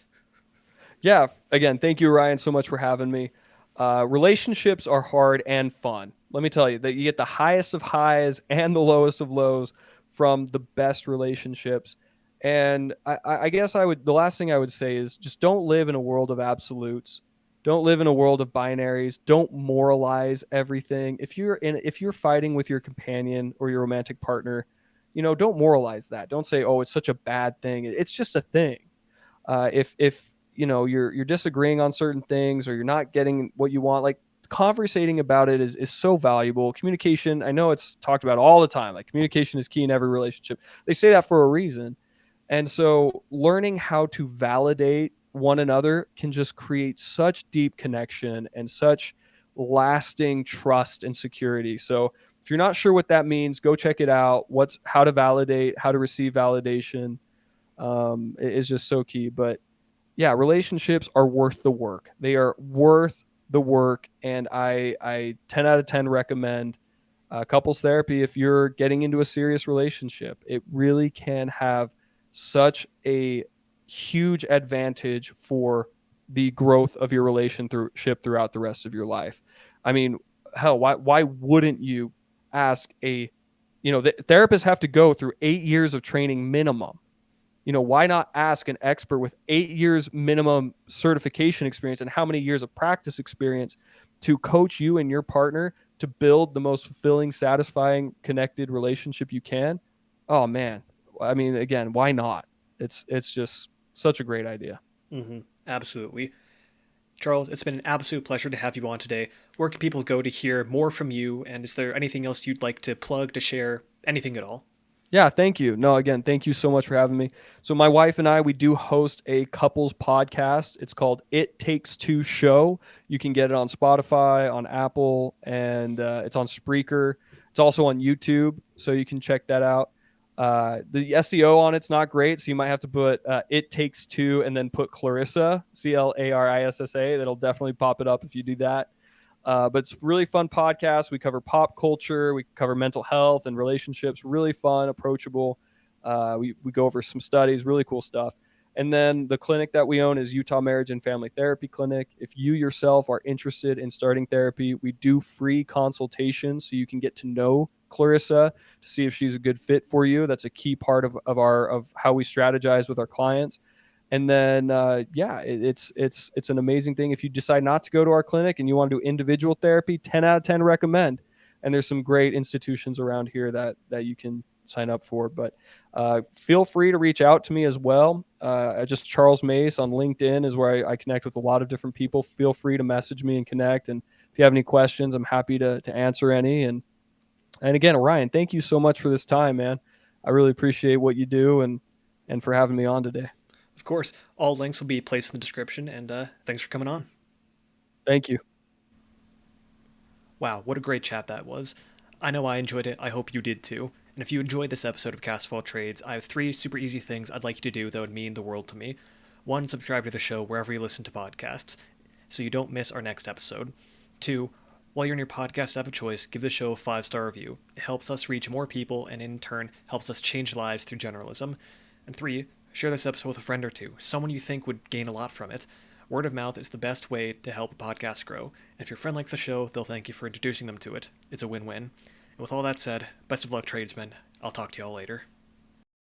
Yeah, again, thank you, Ryan, so much for having me. Relationships are hard and fun. Let me tell you that you get the highest of highs and the lowest of lows from the best relationships. And I guess the last thing I would say is just don't live in a world of absolutes. Don't live in a world of binaries. Don't moralize everything. If you're fighting with your companion or your romantic partner, don't moralize that. Don't say, "Oh, it's such a bad thing." It's just a thing. If you're disagreeing on certain things or you're not getting what you want, like, conversating about it is so valuable. Communication, I know it's talked about all the time, like communication is key in every relationship. They say that for a reason. And so learning how to validate one another can just create such deep connection and such lasting trust and security. So if you're not sure what that means, go check it out. What's how to validate, how to receive validation, is just so key. But yeah, relationships are worth the work. They are worth the work, and I 10 out of 10 recommend couples therapy if you're getting into a serious relationship. It really can have such a huge advantage for the growth of your relationship throughout the rest of your life. I mean, hell, why wouldn't you ask the therapists have to go through 8 years of training minimum. Why not ask an expert with 8 years minimum certification experience and how many years of practice experience to coach you and your partner to build the most fulfilling, satisfying, connected relationship you can? Oh man. I mean, again, why not? It's just such a great idea. Mm-hmm. Absolutely. Charles, it's been an absolute pleasure to have you on today. Where can people go to hear more from you? And is there anything else you'd like to plug, to share, anything at all? Yeah, thank you. No, again, thank you so much for having me. So my wife and I, we do host a couples podcast. It's called It Takes Two Show. You can get it on Spotify, on Apple, and it's on Spreaker. It's also on YouTube, so you can check that out. The SEO on it's not great, so you might have to put It Takes Two and then put Clarissa, Clarissa. That'll definitely pop it up if you do that. But it's a really fun podcast. We cover pop culture, we cover mental health and relationships. Really fun, approachable. We go over some studies, really cool stuff. And then the clinic that we own is Utah Marriage and Family Therapy Clinic. If you yourself are interested in starting therapy, we do free consultations so you can get to know Clarissa to see if she's a good fit for you. That's a key part of how we strategize with our clients. And then yeah, it's an amazing thing. If you decide not to go to our clinic and you want to do individual therapy, 10 out of 10 recommend. And there's some great institutions around here that you can sign up for. But feel free to reach out to me as well. Just Charles Mace on LinkedIn is where I connect with a lot of different people. Feel free to message me and connect. And if you have any questions, I'm happy to answer any. And again, Ryan, thank you so much for this time, man. I really appreciate what you do and for having me on today. Of course, all links will be placed in the description, and thanks for coming on. Thank you. Wow, what a great chat that was. I know I enjoyed it. I hope you did too. And if you enjoyed this episode of Cast of All Trades, I have 3 super easy things I'd like you to do that would mean the world to me. 1, subscribe to the show wherever you listen to podcasts so you don't miss our next episode. 2, While you're in your podcast app of choice, give the show a 5-star review. It helps us reach more people and in turn helps us change lives through journalism. And 3, share this episode with a friend or two, someone you think would gain a lot from it. Word of mouth is the best way to help a podcast grow. And if your friend likes the show, they'll thank you for introducing them to it. It's a win-win. And with all that said, best of luck, tradesmen. I'll talk to y'all later.